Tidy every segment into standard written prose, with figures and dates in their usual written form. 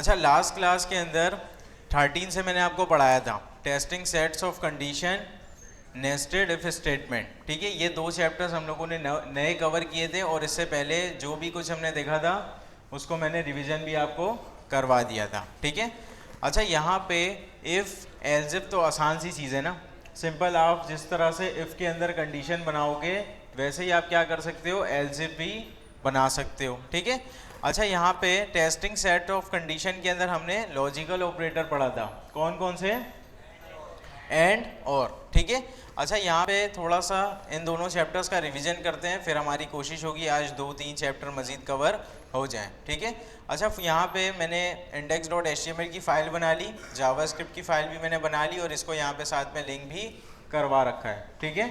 अच्छा, last class के अंदर 13 से मैंने आपको पढ़ाया था testing sets of condition, nested if statement. ठीक है, ये दो चैप्टर्स हम लोगों ने नए कवर किए थे और इससे पहले जो भी कुछ हमने देखा था उसको मैंने रिवीजन भी आपको करवा दिया था। ठीक है, अच्छा यहाँ पे इफ़ एल्स इफ तो आसान सी चीज़ है ना, सिंपल। आप जिस तरह से इफ़ के अंदर कंडीशन बनाओगे वैसे ही आप क्या कर सकते हो, एल्स इफ भी बना सकते हो। ठीक है, अच्छा यहाँ पे टेस्टिंग सेट ऑफ कंडीशन के अंदर हमने लॉजिकल ऑपरेटर पढ़ा था। कौन कौन से? एंड और। ठीक है, अच्छा यहाँ पे थोड़ा सा इन दोनों चैप्टर्स का रिवीजन करते हैं, फिर हमारी कोशिश होगी आज 2-3 चैप्टर मजीद कवर हो जाएं। ठीक है, अच्छा यहाँ पे मैंने index.html की फ़ाइल बना ली, जावास्क्रिप्ट की फ़ाइल भी मैंने बना ली और इसको यहाँ पे साथ में लिंक भी करवा रखा है। ठीक है,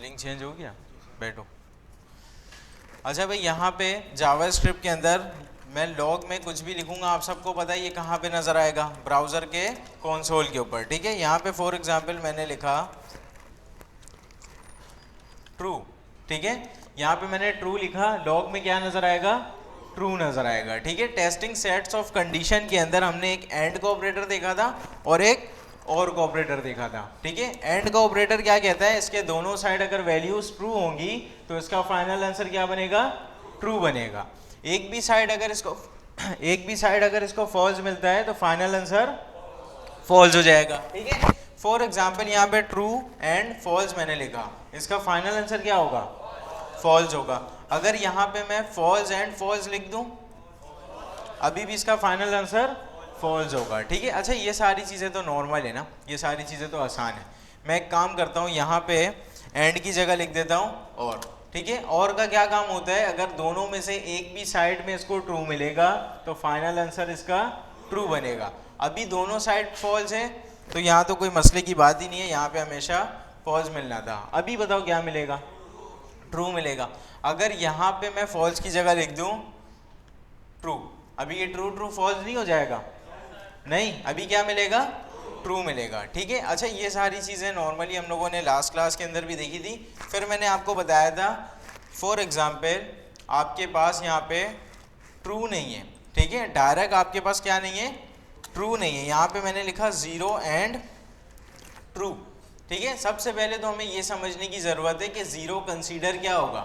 लिंक चेंज हो गया, बैठो। अच्छा भाई, यहाँ पे जावास्क्रिप्ट के अंदर मैं लॉग में कुछ भी लिखूंगा, आप सबको पता है ये कहाँ पे नज़र आएगा, ब्राउज़र के कंसोल के ऊपर। ठीक है, यहाँ पे फॉर एग्जांपल मैंने लिखा ट्रू। ठीक है, यहाँ पे मैंने ट्रू लिखा, लॉग में क्या नज़र आएगा, ट्रू नज़र आएगा। ठीक है, टेस्टिंग सेट्स ऑफ कंडीशन के अंदर हमने एक एंड का ऑपरेटर देखा था और एक और का ऑपरेटर देखा था। ठीक है, एंड का ऑपरेटर क्या कहता है, इसके दोनों साइड अगर वैल्यूज ट्रू होंगी तो इसका फाइनल आंसर क्या बनेगा, ट्रू बनेगा। एक भी साइड अगर इसको फॉल्स मिलता है तो फाइनल आंसर फॉल्स हो जाएगा। ठीक है, फॉर एग्जाम्पल यहाँ पे ट्रू एंड फॉल्स मैंने लिखा, इसका फाइनल आंसर क्या होगा, फॉल्स होगा। अगर यहाँ पे मैं फॉल्स एंड फॉल्स लिख दूं अभी भी इसका फाइनल आंसर फॉल्स होगा। ठीक है, अच्छा ये सारी चीज़ें तो नॉर्मल है ना, ये सारी चीज़ें तो आसान है। मैं एक काम करता हूँ, यहाँ पे एंड की जगह लिख देता हूँ और। ठीक है, और का क्या काम होता है, अगर दोनों में से एक भी साइड में इसको ट्रू मिलेगा तो फाइनल आंसर इसका ट्रू बनेगा। अभी दोनों साइड फॉल्स है तो यहाँ तो कोई मसले की बात ही नहीं है, यहाँ पे हमेशा फॉल्स मिलना था। अभी बताओ क्या मिलेगा, ट्रू मिलेगा। अगर यहाँ पे मैं फॉल्स की जगह लिख दूँ ट्रू, अभी ये ट्रू ट्रू फॉल्स नहीं हो जाएगा, नहीं, अभी क्या मिलेगा, ट्रू मिलेगा। ठीक है, अच्छा ये सारी चीज़ें नॉर्मली हम लोगों ने लास्ट क्लास के अंदर भी देखी थी। फिर मैंने आपको बताया था फॉर एग्जांपल आपके पास यहाँ पे ट्रू नहीं है। ठीक है, डायरेक्ट आपके पास क्या नहीं है, ट्रू नहीं है। यहाँ पे मैंने लिखा 0 एंड ट्रू। ठीक है, सबसे पहले तो हमें ये समझने की ज़रूरत है कि 0 कंसीडर क्या होगा,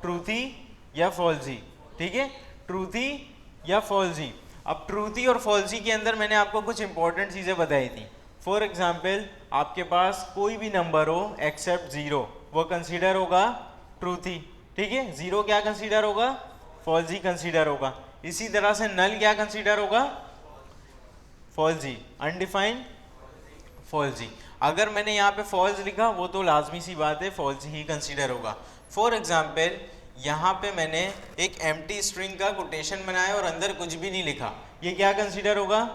ट्रूथी या फॉल्सी। ठीक है, ट्रूथी या फॉल्सी। अब ट्रूथी और फॉल्सी के अंदर मैंने आपको कुछ इंपॉर्टेंट चीज़ें बताई थी। फॉर एग्जाम्पल आपके पास कोई भी नंबर हो एक्सेप्ट 0, वो कंसीडर होगा ट्रूथी। ठीक है, 0 क्या कंसीडर होगा, फॉल्सी कंसीडर होगा। इसी तरह से नल क्या कंसीडर होगा, फॉल्सी। Undefined falsies. अगर मैंने यहाँ पे फॉल्स लिखा वो तो लाजमी सी बात है फॉल्स ही कंसीडर होगा। फॉर एग्जाम्पल यहाँ पे मैंने एक एम्प्टी स्ट्रिंग का कोटेशन बनाया और अंदर कुछ भी नहीं लिखा, ये क्या कंसीडर होगा,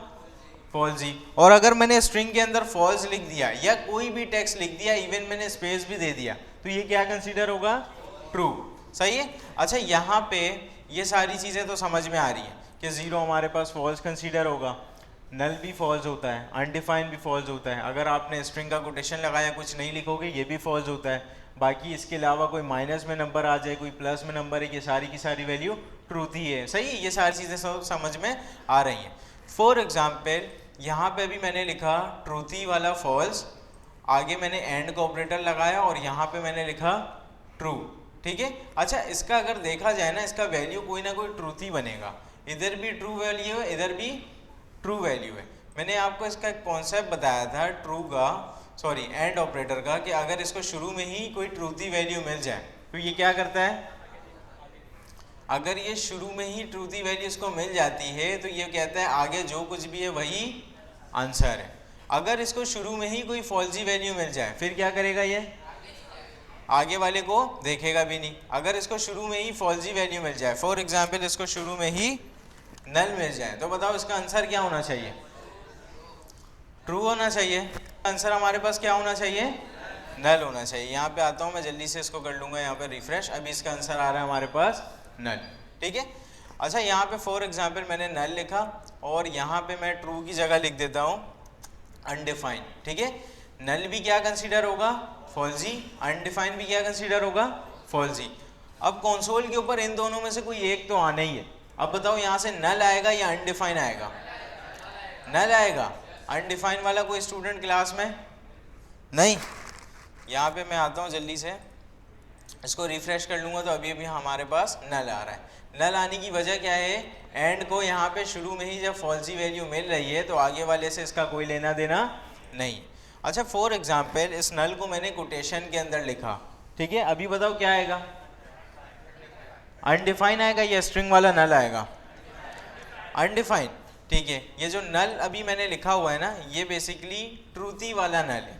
फॉल्स ही। और अगर मैंने स्ट्रिंग के अंदर फॉल्स लिख दिया या कोई भी टेक्स्ट लिख दिया, इवन मैंने स्पेस भी दे दिया, तो ये क्या कंसीडर होगा, ट्रू। सही है, अच्छा यहाँ पे ये सारी चीज़ें तो समझ में आ रही है कि 0 हमारे पास फॉल्स कंसीडर होगा, नल भी फॉल्स होता है, अनडिफाइंड भी फॉल्स होता है। अगर आपने स्ट्रिंग का कोटेशन लगाया कुछ नहीं लिखोगे ये भी फॉल्स होता है। बाकी इसके अलावा कोई माइनस में नंबर आ जाए, कोई प्लस में नंबर है, ये सारी की सारी वैल्यू ट्रूथ ही है। सही है, ये सारी चीज़ें समझ में आ रही हैं। फॉर एग्जाम्पल यहाँ पे भी मैंने लिखा ट्रूथी वाला फॉल्स, आगे मैंने एंड का ऑपरेटर लगाया और यहाँ पे मैंने लिखा ट्रू। ठीक है, अच्छा इसका अगर देखा जाए ना, इसका वैल्यू कोई ना कोई ट्रूथ ही बनेगा, इधर भी ट्रू वैल्यू है इधर भी ट्रू वैल्यू है। मैंने आपको इसका एक कॉन्सेप्ट बताया था ट्रू का, सॉरी एंड ऑपरेटर का, कि अगर इसको शुरू में ही कोई ट्रूथी वैल्यू मिल जाए तो ये क्या करता है, अगर ये शुरू में ही ट्रूथी वैल्यू इसको मिल जाती है तो ये कहता है आगे जो कुछ भी है वही आंसर है। अगर इसको शुरू में ही कोई फॉल्सी वैल्यू मिल जाए फिर क्या करेगा, ये आगे वाले को देखेगा भी नहीं। अगर इसको शुरू में ही फॉल्सी वैल्यू मिल जाए, फॉर एग्जाम्पल इसको शुरू में ही नल मिल जाए, तो बताओ इसका आंसर क्या होना चाहिए, ट्रू होना चाहिए। आंसर हमारे पास क्या होना चाहिए, नल होना चाहिए। यहाँ पे आता हूँ मैं, जल्दी से इसको कर लूँगा यहाँ पे रिफ्रेश। अभी इसका आंसर आ रहा है हमारे पास नल। ठीक है, अच्छा यहाँ पे फॉर एग्जांपल मैंने नल लिखा और यहाँ पे मैं ट्रू की जगह लिख देता हूँ अनडिफाइंड। ठीक है, नल भी क्या कंसीडर होगा, फॉल्सी, अनडिफाइंड भी क्या कंसीडर होगा, फॉल्सी। अब कंसोल के ऊपर इन दोनों में से कोई एक तो आना ही है। अब बताओ यहाँ से नल आएगा या अनडिफाइन आएगा? नल आएगा। अनडिफाइन वाला कोई स्टूडेंट क्लास में नहीं? यहाँ पे मैं आता हूँ जल्दी से, इसको रिफ्रेश कर लूँगा तो अभी अभी हमारे पास नल आ रहा है। नल आने की वजह क्या है? एंड को यहाँ पे शुरू में ही जब फॉल्सी वैल्यू मिल रही है तो आगे वाले से इसका कोई लेना देना नहीं। अच्छा, फॉर एग्जाम्पल इस नल को मैंने कोटेशन के अंदर लिखा, ठीक है, अभी बताओ क्या आएगा? अनडिफाइन आएगा या स्ट्रिंग वाला नल आएगा? अनडिफाइन, ठीक है। ये जो नल अभी मैंने लिखा हुआ है ना, ये बेसिकली ट्रूथी वाला नल है।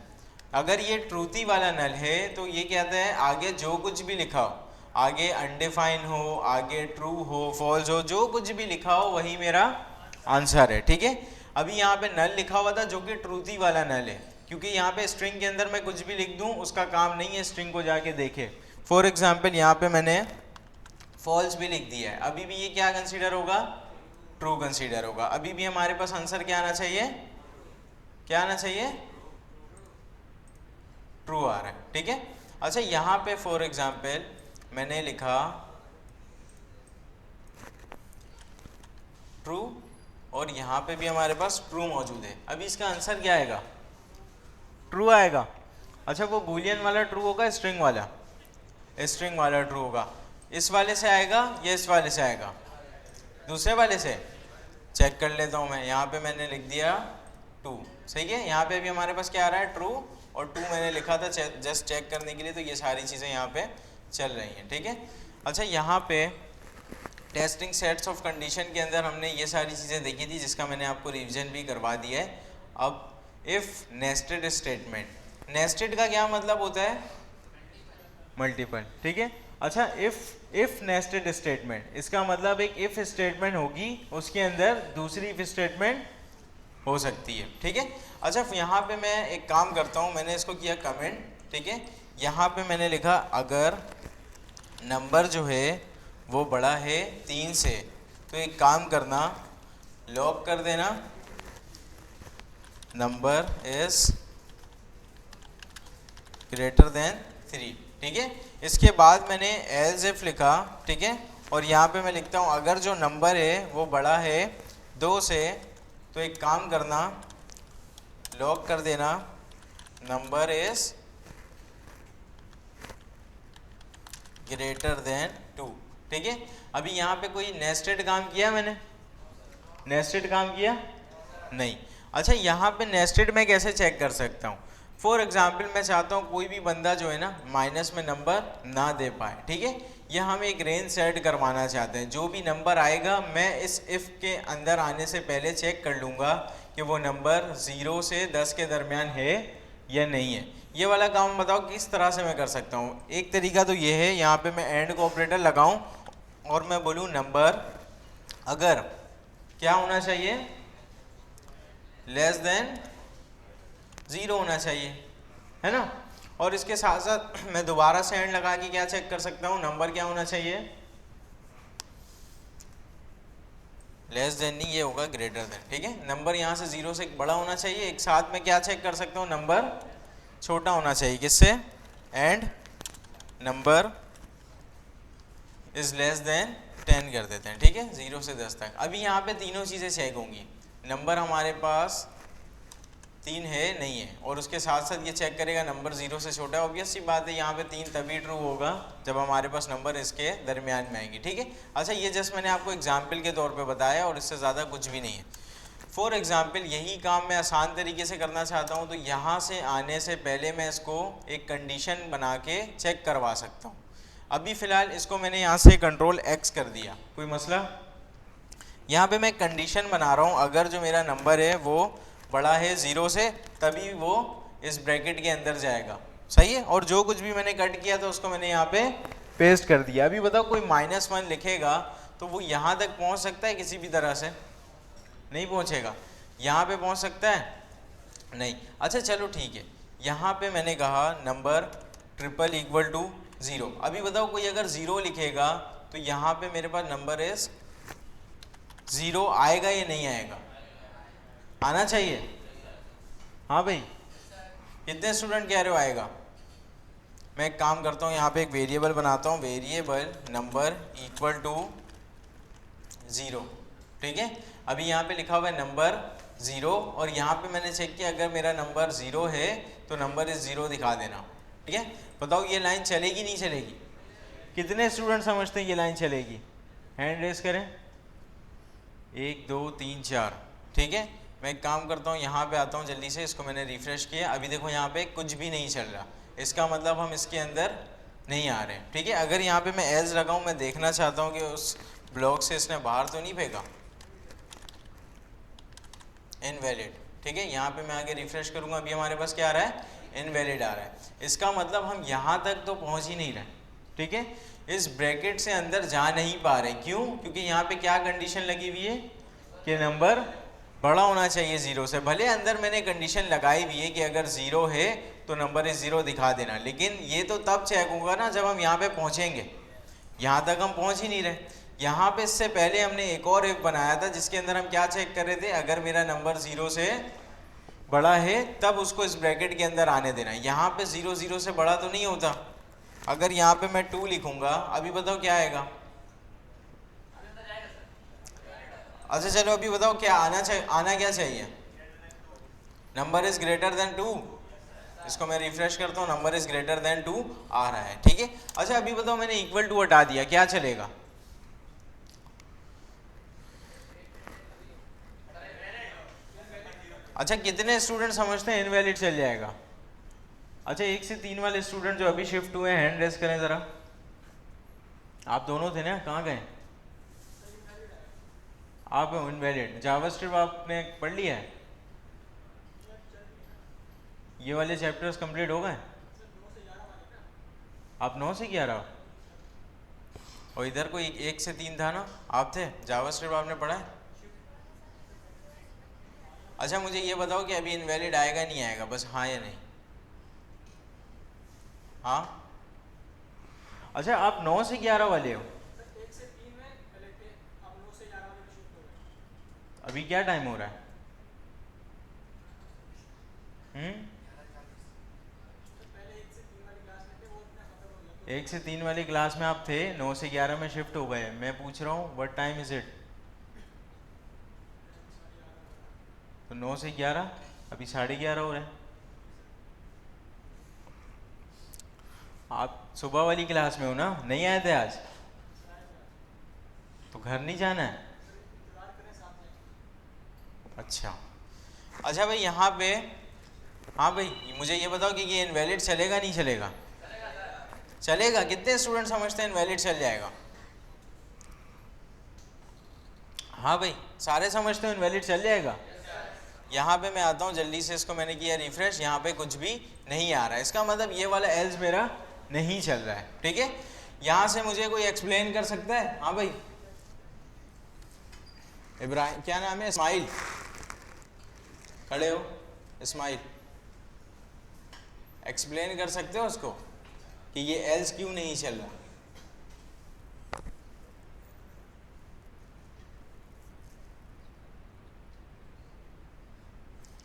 अगर ये ट्रूथी वाला नल है तो ये कहता है आगे जो कुछ भी लिखा हो, आगे अनडिफाइन हो, आगे ट्रू हो, फॉल्स हो, जो कुछ भी लिखा हो वही मेरा आंसर है, ठीक है। अभी यहाँ पे नल लिखा हुआ था जो कि ट्रूथी वाला नल है, क्योंकि यहाँ पे स्ट्रिंग के अंदर मैं कुछ भी लिख दूँ उसका काम नहीं है स्ट्रिंग को जाके देखे। फॉर एग्जाम्पल यहाँ पे मैंने फॉल्स भी लिख दिया है, अभी भी ये क्या कंसीडर होगा? ट्रू कंसीडर होगा। अभी भी हमारे पास आंसर क्या आना चाहिए? क्या आना चाहिए? ट्रू आ रहा है, ठीक है। अच्छा, यहाँ पे फॉर एग्जाम्पल मैंने लिखा ट्रू और यहाँ पे भी हमारे पास ट्रू मौजूद है। अभी इसका आंसर क्या आएगा? ट्रू आएगा। अच्छा, वो बूलियन वाला ट्रू होगा, स्ट्रिंग वाला? स्ट्रिंग वाला ट्रू होगा। इस वाले से आएगा या इस वाले से आएगा? दूसरे वाले से। चेक कर लेता हूँ मैं, यहाँ पे मैंने लिख दिया 2, सही है। यहाँ पे भी हमारे पास क्या आ रहा है? ट्रू, और 2 मैंने लिखा था जस्ट चेक करने के लिए, तो ये सारी चीज़ें यहाँ पे चल रही हैं, ठीक है। अच्छा, यहाँ पे टेस्टिंग सेट्स ऑफ कंडीशन के अंदर हमने ये सारी चीज़ें देखी थी जिसका मैंने आपको रिविजन भी करवा दिया है। अब इफ़ नेस्टेड स्टेटमेंट, नेस्टेड का क्या मतलब होता है? मल्टीपल, ठीक है। अच्छा, इफ नेस्टेड स्टेटमेंट, इसका मतलब एक इफ स्टेटमेंट होगी, उसके अंदर दूसरी इफ स्टेटमेंट हो सकती है, ठीक है। अच्छा, यहाँ पे मैं एक काम करता हूँ, मैंने इसको किया कमेंट, ठीक है। यहाँ पे मैंने लिखा अगर नंबर जो है वो बड़ा है 3 से, तो एक काम करना, लॉग कर देना नंबर इज ग्रेटर देन 3, ठीक है। इसके बाद मैंने एल्स इफ लिखा, ठीक है, और यहाँ पे मैं लिखता हूँ अगर जो नंबर है वो बड़ा है 2 से, तो एक काम करना, लॉग कर देना नंबर इज ग्रेटर देन 2, ठीक है। अभी यहाँ पे कोई नेस्टेड काम किया मैंने? नेस्टेड काम किया नहीं। अच्छा, यहाँ पे नेस्टेड मैं कैसे चेक कर सकता हूँ? फॉर एग्जाम्पल मैं चाहता हूँ कोई भी बंदा जो है ना माइनस में नंबर ना दे पाए, ठीक है। यह हम एक रेंज सेट करवाना चाहते हैं, जो भी नंबर आएगा मैं इस इफ़ के अंदर आने से पहले चेक कर लूँगा कि वो नंबर 0 से 10 के दरमियान है या नहीं है। ये वाला काम बताओ किस तरह से मैं कर सकता हूँ? एक तरीका तो ये है, यहाँ पे मैं एंड को ऑपरेटर लगाऊँ और मैं बोलूँ नंबर अगर क्या होना चाहिए? लेस देन 0 होना चाहिए, है ना। और इसके साथ साथ मैं दोबारा से एंड लगा के क्या चेक कर सकता हूँ? नंबर क्या होना चाहिए? लेस देन नहीं, ये होगा ग्रेटर देन, ठीक है। नंबर यहाँ से 0 से बड़ा होना चाहिए। एक साथ में क्या चेक कर सकता हूँ? नंबर छोटा होना चाहिए, किससे? And number is less than 10 कर देते हैं, ठीक है, 0 से 10 तक। अभी यहाँ पे तीनों चीज़ें चेक होंगी, नंबर हमारे पास 3 है नहीं है, और उसके साथ साथ ये चेक करेगा नंबर 0 से छोटा है। ऑब्वियस सी बात है, यहाँ पे 3 तभी ट्रू होगा जब हमारे पास नंबर इसके दरमियान में आएंगे, ठीक है। अच्छा, ये जस्ट मैंने आपको एग्जाम्पल के तौर पे बताया और इससे ज़्यादा कुछ भी नहीं है। फॉर एग्जाम्पल यही काम मैं आसान तरीके से करना चाहता हूँ, तो यहाँ से आने से पहले मैं इसको एक कंडीशन बना के चेक करवा सकता हूँ। अभी फ़िलहाल इसको मैंने यहाँ से कंट्रोल X कर दिया, कोई मसला? यहाँ पे मैं कंडीशन बना रहा हूँ, अगर जो मेरा नंबर है वो बड़ा है 0 से, तभी वो इस ब्रैकेट के अंदर जाएगा, सही है। और जो कुछ भी मैंने कट किया था उसको मैंने यहाँ पे पेस्ट कर दिया। अभी बताओ कोई -1 लिखेगा तो वो यहाँ तक पहुँच सकता है किसी भी तरह से? नहीं पहुँचेगा। यहाँ पे पहुँच सकता है? नहीं। अच्छा चलो ठीक है, यहाँ पे मैंने कहा नंबर ट्रिपल इक्वल टू 0। अभी बताओ कोई अगर 0 लिखेगा तो यहाँ पे मेरे पास नंबर इज 0 आएगा या नहीं आएगा? आना चाहिए। हाँ भाई, कितने स्टूडेंट कह रहे हो आएगा? मैं एक काम करता हूँ, यहाँ पे एक वेरिएबल बनाता हूँ, variable number equal to zero, ठीक है। अभी यहाँ पे लिखा हुआ है नंबर ज़ीरो, और यहाँ पे मैंने चेक किया अगर मेरा नंबर ज़ीरो है तो नंबर इज़ ज़ीरो दिखा देना, ठीक है। बताओ ये लाइन चलेगी नहीं चलेगी? कितने स्टूडेंट समझते हैं ये लाइन चलेगी? हैंड रेस करें। 1 2 3 4, ठीक है। मैं एक काम करता हूँ, यहाँ पे आता हूँ जल्दी से, इसको मैंने रिफ्रेश किया, अभी देखो यहाँ पे कुछ भी नहीं चल रहा, इसका मतलब हम इसके अंदर नहीं आ रहे, ठीक है। अगर यहाँ पे मैं एज लगाऊँ, मैं देखना चाहता हूँ कि उस ब्लॉक से इसने बाहर तो नहीं फेंका, इनवैलिड, ठीक है। यहाँ पे मैं आगे रिफ्रेश करूँगा, अभी हमारे पास क्या आ रहा है? इनवैलिड आ रहा है। इसका मतलब हम यहाँ तक तो पहुँच ही नहीं रहे, ठीक है। इस ब्रैकेट से अंदर जा नहीं पा रहे, क्यों? क्योंकि यहाँ पे क्या कंडीशन लगी हुई है कि नंबर बड़ा होना चाहिए ज़ीरो से। भले अंदर मैंने कंडीशन लगाई हुई है कि अगर ज़ीरो है तो नंबर इज ज़ीरो दिखा देना, लेकिन ये तो तब चेक होगा ना जब हम यहाँ पे पहुँचेंगे। यहाँ तक हम पहुँच ही नहीं रहे। यहाँ पे इससे पहले हमने एक और इफ बनाया था जिसके अंदर हम क्या चेक कर रहे थे, अगर मेरा नंबर ज़ीरो से बड़ा है तब उसको इस ब्रैकेट के अंदर आने देना। यहाँ पे ज़ीरो ज़ीरो से बड़ा तो नहीं होता। अगर यहाँ पे मैं 2 लिखूंगा, अभी बताओ क्या आएगा? अच्छा चलो अभी बताओ क्या आना चाहिए, आना क्या चाहिए? Number is greater than 2। इसको मैं रिफ्रेश करता हूँ, नंबर इज ग्रेटर देन 2 आ रहा है, ठीक है। अच्छा अभी बताओ मैंने इक्वल टू हटा दिया, क्या चलेगा? अच्छा कितने स्टूडेंट समझते हैं इनवैलिड चल जाएगा? अच्छा 1 से 3 वाले स्टूडेंट जो अभी शिफ्ट हुए हैं हैंड रेस करें ज़रा। आप दोनों थे ना, कहाँ गए आप? इनवैलिड जावास्क्रिप्ट आपने पढ़ लिया है? ये वाले चैप्टर्स कंप्लीट हो गए? आप 9 से 11 हो? और इधर कोई 1 से 3 था ना, आप थे? जावास्क्रिप्ट आपने पढ़ा है? अच्छा मुझे ये बताओ कि अभी इनवैलिड आएगा नहीं आएगा, बस हाँ या नहीं? हाँ। अच्छा आप 9 से 11 वाले हो? अभी क्या टाइम हो रहा है? 1 से 3 वाली क्लास में आप थे, 9 से 11 में शिफ्ट हो गए। मैं पूछ रहा हूँ व्हाट टाइम इज इट? तो 9 से 11, अभी 11:30 हो रहे हैं। आप सुबह वाली क्लास में हो ना, नहीं आए थे आज? तो घर नहीं जाना है? अच्छा। अच्छा भाई यहाँ पे, हाँ भाई मुझे ये बताओ कि ये इनवैलिड चलेगा नहीं चलेगा? चलेगा। कितने स्टूडेंट समझते हैं इनवैलिड चल जाएगा? हाँ भाई सारे समझते हो इनवैलिड चल जाएगा? यहाँ पे मैं आता हूँ जल्दी से, इसको मैंने किया रिफ्रेश, यहाँ पे कुछ भी नहीं आ रहा है, इसका मतलब ये वाला एल्स मेरा नहीं चल रहा है, ठीक है। यहाँ से मुझे कोई एक्सप्लेन कर सकता है? हाँ भाई इब्राहिम, क्या नाम है? इस्माइल, खड़े हो। इस्माइल एक्सप्लेन कर सकते हो उसको कि ये एल्स क्यों नहीं चल रहा?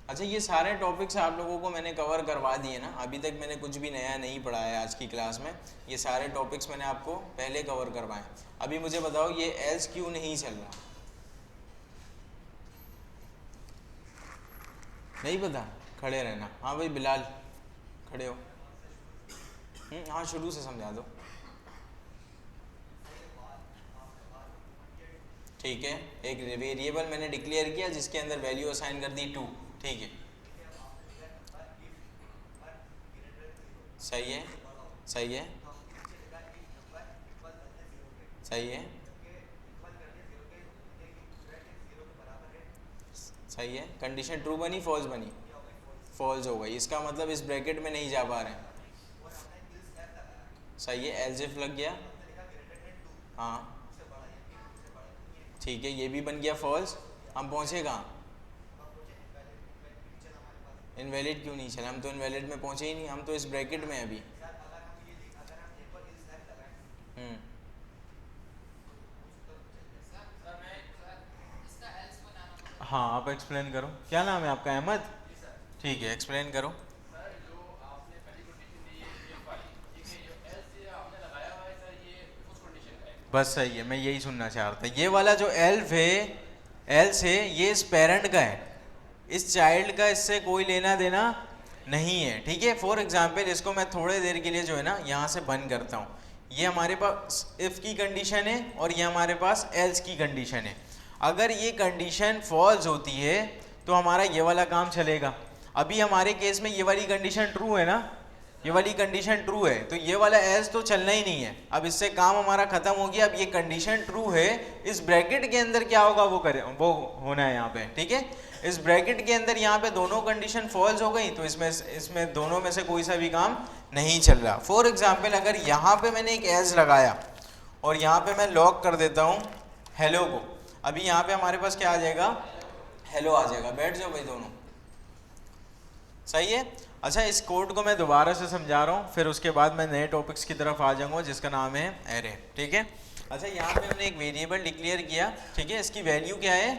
अच्छा ये सारे टॉपिक्स आप लोगों को मैंने कवर करवा दिए ना, अभी तक मैंने कुछ भी नया नहीं पढ़ाया आज की क्लास में। ये सारे टॉपिक्स मैंने आपको पहले कवर करवाए। अभी मुझे बताओ ये एल्स क्यों नहीं चल रहा? नहीं पता? खड़े रहना। हाँ भाई बिलाल खड़े हो। हाँ शुरू से समझा दो। ठीक है, एक वेरिएबल मैंने डिक्लेयर किया जिसके अंदर वैल्यू असाइन कर दी 2, ठीक है। सही है, सही है, सही है, सही है। कंडीशन ट्रू बनी फॉल्स बनी? फॉल्स हो गई, इसका मतलब इस ब्रैकेट में नहीं जा पा रहे हैं। सही है, एल्स इफ लग गया। हाँ ठीक है, ये भी बन गया फॉल्स। हम पहुँचे कहाँ? इनवैलिड क्यों नहीं चला? हम तो इनवैलिड में पहुँचे ही नहीं, हम तो इस ब्रैकेट में अभी। हम्म हाँ आप एक्सप्लेन करो। क्या नाम है आपका? अहमद, ठीक है एक्सप्लेन करो। बस सही है, मैं यही सुनना चाह रहा था। ये वाला जो एल्फ है, एल्स है, ये इस पेरेंट का है, इस चाइल्ड का इससे कोई लेना देना नहीं है, ठीक है। फॉर एग्जाम्पल इसको मैं थोड़े देर के लिए जो है ना यहाँ से बंद करता हूँ। ये हमारे पास इफ़ की कंडीशन है और ये हमारे पास एल्स की कंडीशन है। अगर ये कंडीशन फॉल्स होती है तो हमारा ये वाला काम चलेगा। अभी हमारे केस में ये वाली कंडीशन ट्रू है ना, ये वाली कंडीशन ट्रू है, तो ये वाला एल्स तो चलना ही नहीं है। अब इससे काम हमारा खत्म हो गया। अब ये कंडीशन ट्रू है, इस ब्रैकेट के अंदर क्या होगा वो होना है यहाँ पे, ठीक है। इस ब्रैकेट के अंदर यहाँ पे दोनों कंडीशन फॉल्स हो गई, तो इसमें दोनों में से कोई सा भी काम नहीं चल रहा। फॉर एग्जाम्पल अगर यहाँ पे मैंने एक एल्स लगाया और यहाँ पे मैं लॉक कर देता हूँ हेलो को, अभी यहाँ पे हमारे पास क्या आ जाएगा, हेलो आ जाएगा। बैठ जाओ भाई दोनों, सही है। अच्छा, इस कोड को मैं दोबारा से समझा रहा हूँ, फिर उसके बाद मैं नए टॉपिक्स की तरफ आ जाऊँगा जिसका नाम है एरे, ठीक है। अच्छा, यहाँ पे हमने एक वेरिएबल डिक्लेयर किया, ठीक है, इसकी वैल्यू क्या है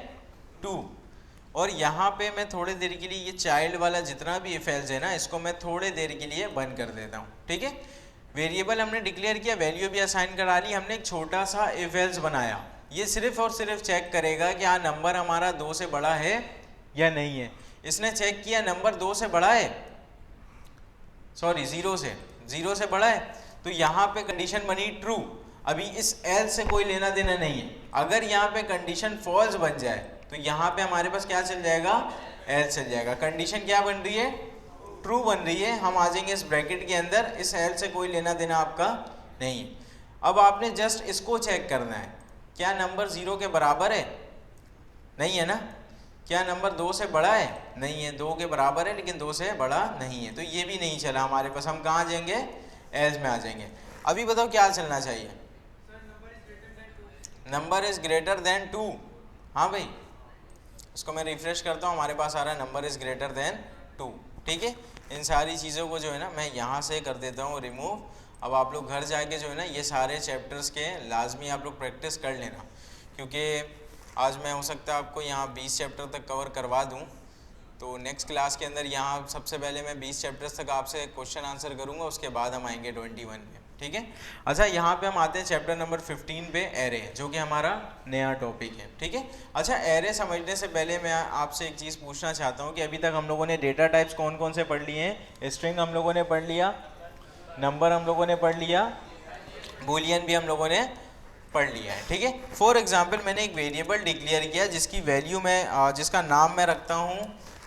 2, और यहाँ पे मैं थोड़ी देर के लिए ये चाइल्ड वाला जितना भी इफ एल्स है ना, इसको मैं थोड़े देर के लिए बंद कर देता हूँ, ठीक है। वेरिएबल हमने डिक्लेयर किया, वैल्यू भी असाइन करा ली, हमने एक छोटा सा इफ एल्स बनाया। ये सिर्फ और सिर्फ चेक करेगा कि हाँ नंबर हमारा 2 से बड़ा है या नहीं है। इसने चेक किया नंबर 2 से बड़ा है, सॉरी 0 से बड़ा है, तो यहाँ पे कंडीशन बनी ट्रू। अभी इस एल से कोई लेना देना नहीं है। अगर यहाँ पे कंडीशन फॉल्स बन जाए तो यहाँ पे हमारे पास क्या चल जाएगा, एल चल जाएगा। कंडीशन क्या बन रही है, ट्रू बन रही है। हम आ जाएंगे इस ब्रैकेट के अंदर, इस एल से कोई लेना देना आपका नहीं है। अब आपने जस्ट इसको चेक करना है, क्या नंबर 0 के बराबर है, नहीं है ना। क्या नंबर 2 से बड़ा है, नहीं है। 2 के बराबर है लेकिन 2 से बड़ा नहीं है, तो ये भी नहीं चला हमारे पास। हम कहाँ जाएंगे, एज में आ जाएंगे। अभी बताओ क्या चलना चाहिए, नंबर इज ग्रेटर देन 2। हाँ भाई, इसको मैं रिफ्रेश करता हूँ, हमारे पास आ रहा है नंबर इज ग्रेटर देन 2, ठीक है। इन सारी चीज़ों को जो है ना मैं यहाँ से कर देता हूँ रिमूव। अब आप लोग घर जाके जो है ना ये सारे चैप्टर्स के लाजमी आप लोग प्रैक्टिस कर लेना, क्योंकि आज मैं हो सकता है आपको यहाँ 20 चैप्टर तक कवर करवा दूँ। तो नेक्स्ट क्लास के अंदर यहाँ सबसे पहले मैं 20 चैप्टर्स तक आपसे क्वेश्चन आंसर करूँगा, उसके बाद हम आएंगे 21 में, ठीक है। अच्छा, यहाँ पे हम आते हैं चैप्टर नंबर 15 पे, एरे, जो कि हमारा नया टॉपिक है, ठीक है। अच्छा, एरे समझने से पहले मैं आपसे एक चीज़ पूछना चाहता हूँ कि अभी तक हम लोगों ने डेटा टाइप्स कौन कौन से पढ़ लिए हैं। स्ट्रिंग हम लोगों ने पढ़ लिया, नंबर हम लोगों ने पढ़ लिया, बूलियन भी हम लोगों ने पढ़ लिया है, ठीक है। फॉर एग्जाम्पल मैंने एक वेरिएबल डिक्लेयर किया जिसकी वैल्यू मैं जिसका नाम मैं रखता हूँ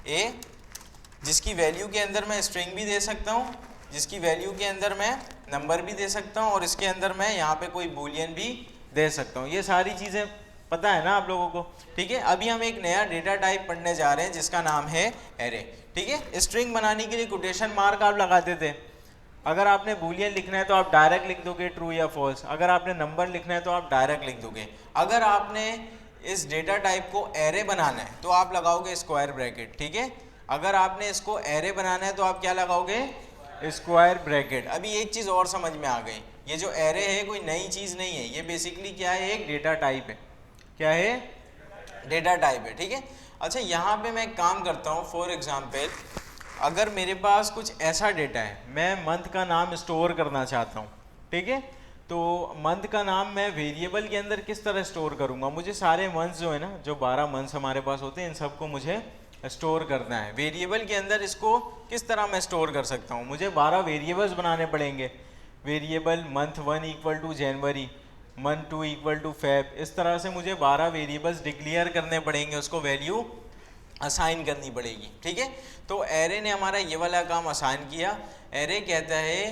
ए, जिसकी वैल्यू के अंदर मैं स्ट्रिंग भी दे सकता हूँ, जिसकी वैल्यू के अंदर मैं नंबर भी दे सकता हूँ, और इसके अंदर मैं यहाँ पे कोई बूलियन भी दे सकता हूँ। ये सारी चीज़ें पता है ना आप लोगों को, ठीक है। अभी हम एक नया डेटा टाइप पढ़ने जा रहे हैं जिसका नाम है एरे, ठीक है। स्ट्रिंग बनाने के लिए कोटेशन मार्क आप लगाते थे। अगर आपने बूलियन लिखना है तो आप डायरेक्ट लिख दोगे ट्रू या फॉल्स। अगर आपने नंबर लिखना है तो आप डायरेक्ट लिख दोगे। अगर आपने इस डेटा टाइप को एरे बनाना है तो आप लगाओगे स्क्वायर ब्रैकेट, ठीक है। अगर आपने इसको एरे बनाना है तो आप क्या लगाओगे, स्क्वायर ब्रैकेट। अभी एक चीज़ और समझ में आ गई, ये जो एरे है कोई नई चीज़ नहीं है, ये बेसिकली क्या है, एक डेटा टाइप है। क्या है, डेटा टाइप है, ठीक है। अच्छा, यहाँ पे मैं एक काम करता हूँ, फॉर एग्जाम्पल अगर मेरे पास कुछ ऐसा डेटा है, मैं मंथ का नाम स्टोर करना चाहता हूँ, ठीक है। तो मंथ का नाम मैं वेरिएबल के अंदर किस तरह स्टोर करूँगा। मुझे सारे मंथ्स जो है ना, जो 12 मंथ्स हमारे पास होते हैं, इन सबको मुझे स्टोर करना है वेरिएबल के अंदर। इसको किस तरह मैं स्टोर कर सकता हूँ, मुझे 12 वेरिएबल्स बनाने पड़ेंगे। Variable month 1 equal to January, month 2 equal to Feb, इस तरह से मुझे 12 वेरिएबल्स डिक्लेयर करने पड़ेंगे, उसको वैल्यू असाइन करनी पड़ेगी, ठीक है। तो एरे ने हमारा ये वाला काम असाइन किया। एरे कहता है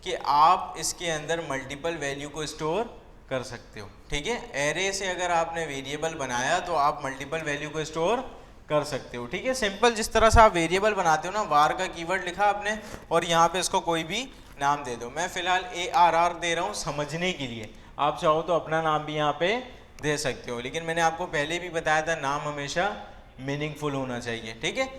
कि आप इसके अंदर मल्टीपल वैल्यू को स्टोर कर सकते हो, ठीक है। एरे से अगर आपने वेरिएबल बनाया तो आप मल्टीपल वैल्यू को स्टोर कर सकते हो, ठीक है। सिंपल जिस तरह से आप वेरिएबल बनाते हो ना, वार का कीवर्ड लिखा आपने और यहाँ पे इसको कोई भी नाम दे दो। मैं फिलहाल ARR दे रहा हूँ समझने के लिए, आप चाहो तो अपना नाम भी यहाँ पे दे सकते हो, लेकिन मैंने आपको पहले भी बताया था नाम हमेशा मीनिंगफुल होना चाहिए, ठीक है।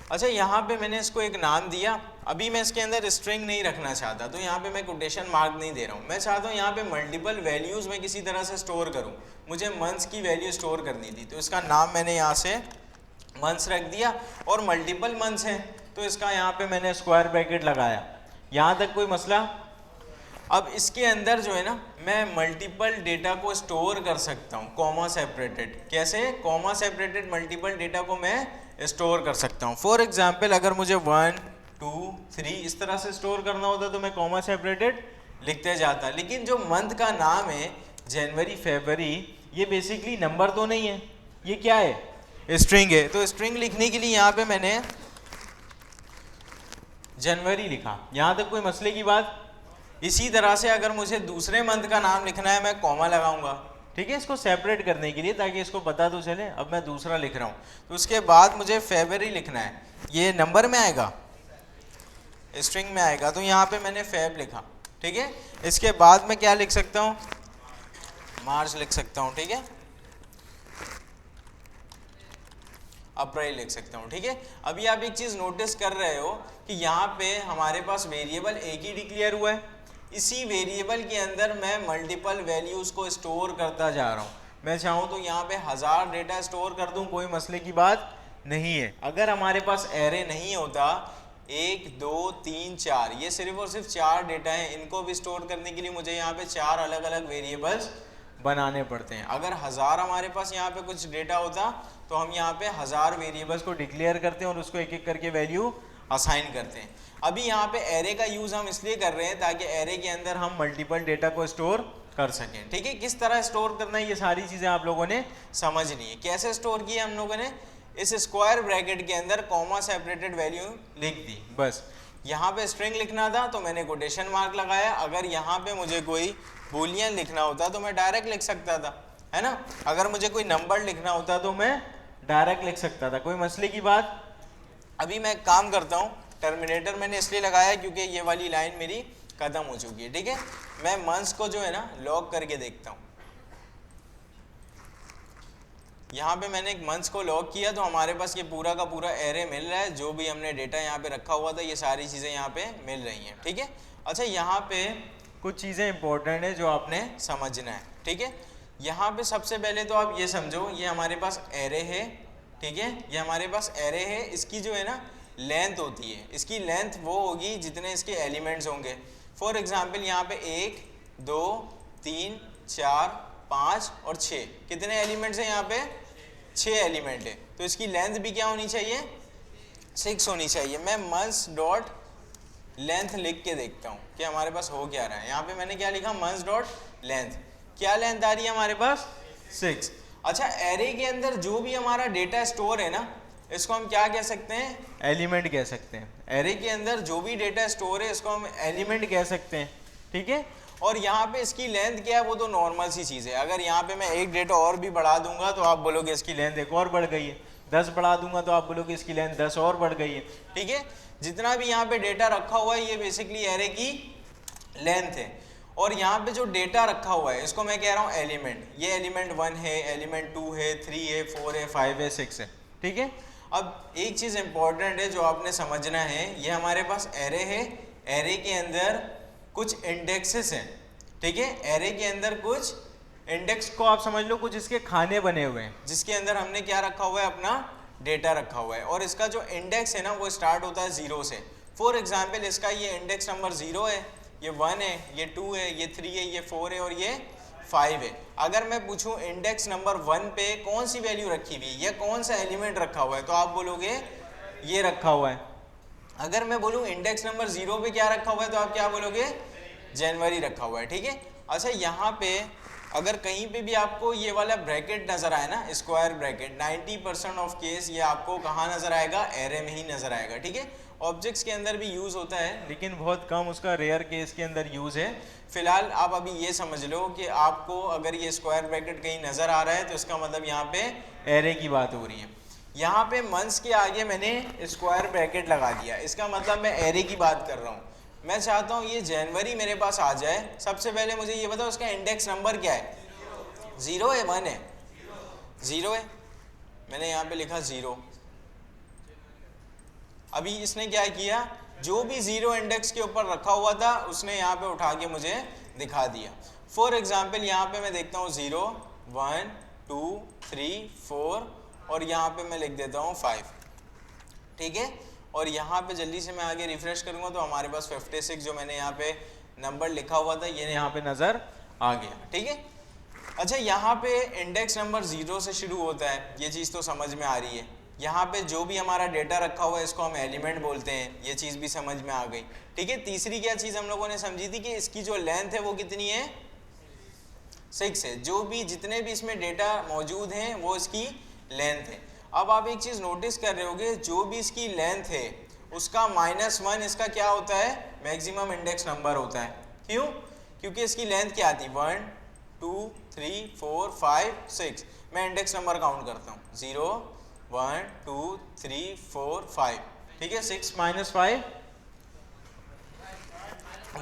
अच्छा, यहाँ पे मैंने इसको एक नाम दिया। अभी मैं इसके अंदर स्ट्रिंग नहीं रखना चाहता, तो यहाँ पे मैं कोटेशन मार्क नहीं दे रहा हूँ। मैं चाहता हूँ यहाँ पे मल्टीपल वैल्यूज़ मैं किसी तरह से स्टोर करूँ। मुझे मंथ्स की वैल्यू स्टोर करनी थी, तो इसका नाम मैंने यहाँ से मंथ्स रख दिया, और मल्टीपल मंथ्स हैं तो इसका यहाँ पे मैंने स्क्वायर ब्रैकेट लगाया। यहाँ तक कोई मसला। अब इसके अंदर जो है ना मैं मल्टीपल डेटा को स्टोर कर सकता हूँ कॉमा सेपरेटेड। कैसे? कॉमा सेपरेटेड मल्टीपल डेटा को मैं स्टोर कर सकता हूँ। फॉर एग्जांपल अगर मुझे 1 2 3 इस तरह से स्टोर करना होता तो मैं कॉमा सेपरेटेड लिखते जाता, लेकिन जो मंथ का नाम है जनवरी फरवरी, ये बेसिकली नंबर तो नहीं है, ये क्या है? स्ट्रिंग है। तो स्ट्रिंग लिखने के लिए यहाँ पे मैंने जनवरी लिखा, यहाँ तक कोई मसले की बात? इसी तरह से अगर मुझे दूसरे मंथ का नाम लिखना है मैं कॉमा लगाऊंगा, ठीक है, इसको सेपरेट करने के लिए, ताकि इसको पता तो चले अब मैं दूसरा लिख रहा हूँ। तो उसके बाद मुझे फरवरी लिखना है, ये नंबर में आएगा, स्ट्रिंग में आएगा, तो यहाँ पे मैंने फेब लिखा, ठीक है। इसके बाद मैं क्या लिख सकता हूँ? मार्च लिख सकता हूँ, ठीक है, अप्रैल लिख सकता हूँ, ठीक है। अभी आप एक चीज़ नोटिस कर रहे हो कि यहाँ पे हमारे पास वेरिएबल एक ही डिक्लेयर हुआ है, इसी वेरिएबल के अंदर मैं मल्टीपल वैल्यूज़ को स्टोर करता जा रहा हूँ। मैं चाहूँ तो यहाँ पे 1000 डेटा स्टोर कर दूँ, कोई मसले की बात नहीं है। अगर हमारे पास एरे नहीं होता 1 2 3 4, ये सिर्फ और सिर्फ 4 डेटा हैं, इनको भी स्टोर करने के लिए मुझे यहाँ पे 4 अलग अलग वेरिएबल्स बनाने पड़ते हैं। अगर 1000 हमारे पास यहाँ पे कुछ डेटा होता तो हम यहाँ पे 1000 वेरिएबल्स को डिक्लेयर करते हैं और उसको एक एक करके वैल्यू असाइन करते हैं। अभी यहाँ पे एरे का यूज़ हम इसलिए कर रहे हैं ताकि एरे के अंदर हम मल्टीपल डेटा को स्टोर कर सकें, ठीक है। किस तरह स्टोर करना है ये सारी चीज़ें आप लोगों ने समझनी है। कैसे स्टोर किया हम लोगों ने? इस स्क्वायर ब्रैकेट के अंदर कॉमा सेपरेटेड वैल्यू लिख दी, बस। यहाँ पे स्ट्रिंग लिखना था तो मैंने कोटेशन मार्क लगाया। अगर यहाँ पे मुझे कोई बूलियन लिखना होता तो मैं डायरेक्ट लिख सकता था, है ना। अगर मुझे कोई नंबर लिखना होता तो मैं डायरेक्ट लिख सकता था, कोई मसले की बात। अभी मैं काम करता हूँ, टर्मिनेटर मैंने इसलिए लगाया क्योंकि ये वाली लाइन मेरी खत्म हो चुकी है, ठीक है। मैं मंथ्स को जो है ना लॉग करके देखता हूँ। यहाँ पे मैंने एक मंथ्स को लॉग किया तो हमारे पास ये पूरा का पूरा एरे मिल रहा है, जो भी हमने डेटा यहाँ पे रखा हुआ था ये सारी चीज़ें यहाँ पे मिल रही हैं, ठीक है। अच्छा, यहाँ पे कुछ चीज़ें इंपॉर्टेंट है जो आपने समझना है, ठीक है। यहाँ पे सबसे पहले तो आप ये समझो, ये हमारे पास एरे है, ठीक है, ये हमारे पास एरे है। इसकी जो है ना लेंथ होती है, इसकी लेंथ वो होगी जितने इसके एलिमेंट्स होंगे। फॉर एग्जाम्पल यहाँ पे 1 2 3 4 5 और 6, कितने एलिमेंट्स हैं यहाँ पे? 6 एलिमेंट है। तो इसकी लेंथ भी क्या होनी चाहिए? 6 होनी चाहिए। मैं मंथ्स डॉट लेंथ लिख के देखता हूँ कि हमारे पास हो क्या रहा है। यहाँ पे मैंने क्या लिखा? Months dot length. क्या लेंथ आ रही है हमारे पास? 6। अच्छा, एरे के अंदर जो भी हमारा डेटा स्टोर है ना, इसको हम क्या कह सकते हैं? एलिमेंट कह सकते हैं। एरे के अंदर जो भी डेटा स्टोर है इसको हम एलिमेंट कह सकते हैं, ठीक है। और यहाँ पे इसकी लेंथ क्या है? वो तो नॉर्मल सी चीज़ है। अगर यहाँ पे मैं एक डेटा और भी बढ़ा दूंगा तो आप बोलोगे इसकी लेंथ एक और बढ़ गई है। 10 बढ़ा दूंगा तो आप बोलोगे इसकी लेंथ 10 और बढ़ गई है, ठीक है। जितना भी यहाँ पे डेटा रखा हुआ है ये बेसिकली एरे की लेंथ है। और यहाँ पे जो डेटा रखा हुआ है इसको मैं कह रहा हूँ एलिमेंट। ये एलिमेंट 1 है, एलिमेंट 2 है, 3 है, 4 है, 5 है, 6 है, ठीक है। अब एक चीज़ इंपॉर्टेंट है जो आपने समझना है, ये हमारे पास एरे है, एरे के अंदर कुछ इंडेक्सेस हैं, ठीक है। एरे के अंदर कुछ इंडेक्स को आप समझ लो कुछ इसके खाने बने हुए हैं, जिसके अंदर हमने क्या रखा हुआ है? अपना डेटा रखा हुआ है। और इसका जो इंडेक्स है ना वो स्टार्ट होता है 0 से। फॉर एग्जाम्पल इसका ये इंडेक्स नंबर 0 है, ये 1 है, ये 2 है, ये 3 है, ये 4 है और ये 5 है। अगर मैं पूछूं इंडेक्स नंबर 1 पे कौन सी वैल्यू रखी हुई है या कौन सा एलिमेंट रखा हुआ है, तो आप बोलोगे ये रखा हुआ है। अगर मैं बोलूं इंडेक्स नंबर 0 पे क्या रखा हुआ है तो आप क्या बोलोगे? जनवरी रखा हुआ है, ठीक है। अच्छा, यहाँ पे अगर कहीं पे भी आपको ये वाला ब्रैकेट नज़र आए ना, स्क्वायर ब्रैकेट, 90% ऑफ केस ये आपको कहाँ नज़र आएगा? एरे में ही नज़र आएगा, ठीक है। ऑब्जेक्ट्स के अंदर भी यूज़ होता है लेकिन बहुत कम उसका रेयर केस के अंदर यूज़ है। फिलहाल आप अभी ये समझ लो कि आपको अगर ये स्क्वायर ब्रैकेट कहीं नज़र आ रहा है तो इसका मतलब यहाँ पे एरे की बात हो रही है। यहाँ पे मंथ्स के आगे मैंने स्क्वायर ब्रैकेट लगा दिया, इसका मतलब मैं एरे की बात कर रहा हूँ। मैं चाहता हूँ ये जनवरी मेरे पास आ जाए। सबसे पहले मुझे ये बताओ उसका इंडेक्स नंबर क्या है? 0 है, 1 है? 0 है, मैंने यहाँ पे लिखा 0। अभी इसने क्या किया? जो भी 0 इंडेक्स के ऊपर रखा हुआ था उसने यहाँ पे उठा के मुझे दिखा दिया। फॉर एग्जाम्पल यहाँ पे मैं देखता हूँ 0 1 2 3 4 और यहाँ पे मैं लिख देता हूँ 5, ठीक है। और यहाँ पे जल्दी से मैं आगे रिफ्रेश करूँगा तो हमारे पास 56 जो मैंने यहाँ पे नंबर लिखा हुआ था ये यहाँ पे नज़र आ गया, ठीक है। अच्छा, यहाँ पे इंडेक्स नंबर 0 से शुरू होता है, ये चीज़ तो समझ में आ रही है। यहाँ पे जो भी हमारा डेटा रखा हुआ है इसको हम एलिमेंट बोलते हैं, ये चीज़ भी समझ में आ गई, ठीक है। तीसरी क्या चीज़ हम लोगों ने समझी थी कि इसकी जो लेंथ है वो कितनी है, 6 है। जो भी जितने भी इसमें डेटा मौजूद हैं वो इसकी लेंथ है। अब आप एक चीज़ नोटिस कर रहे होगे, जो भी इसकी लेंथ है उसका -1 इसका क्या होता है, मैक्सिमम इंडेक्स नंबर होता है। क्यों? क्योंकि इसकी लेंथ क्या आती है, 1 2 3 4 5 6। मैं इंडेक्स नंबर काउंट करता हूँ, 0 1 2 3 4 5, ठीक है। 6 - 5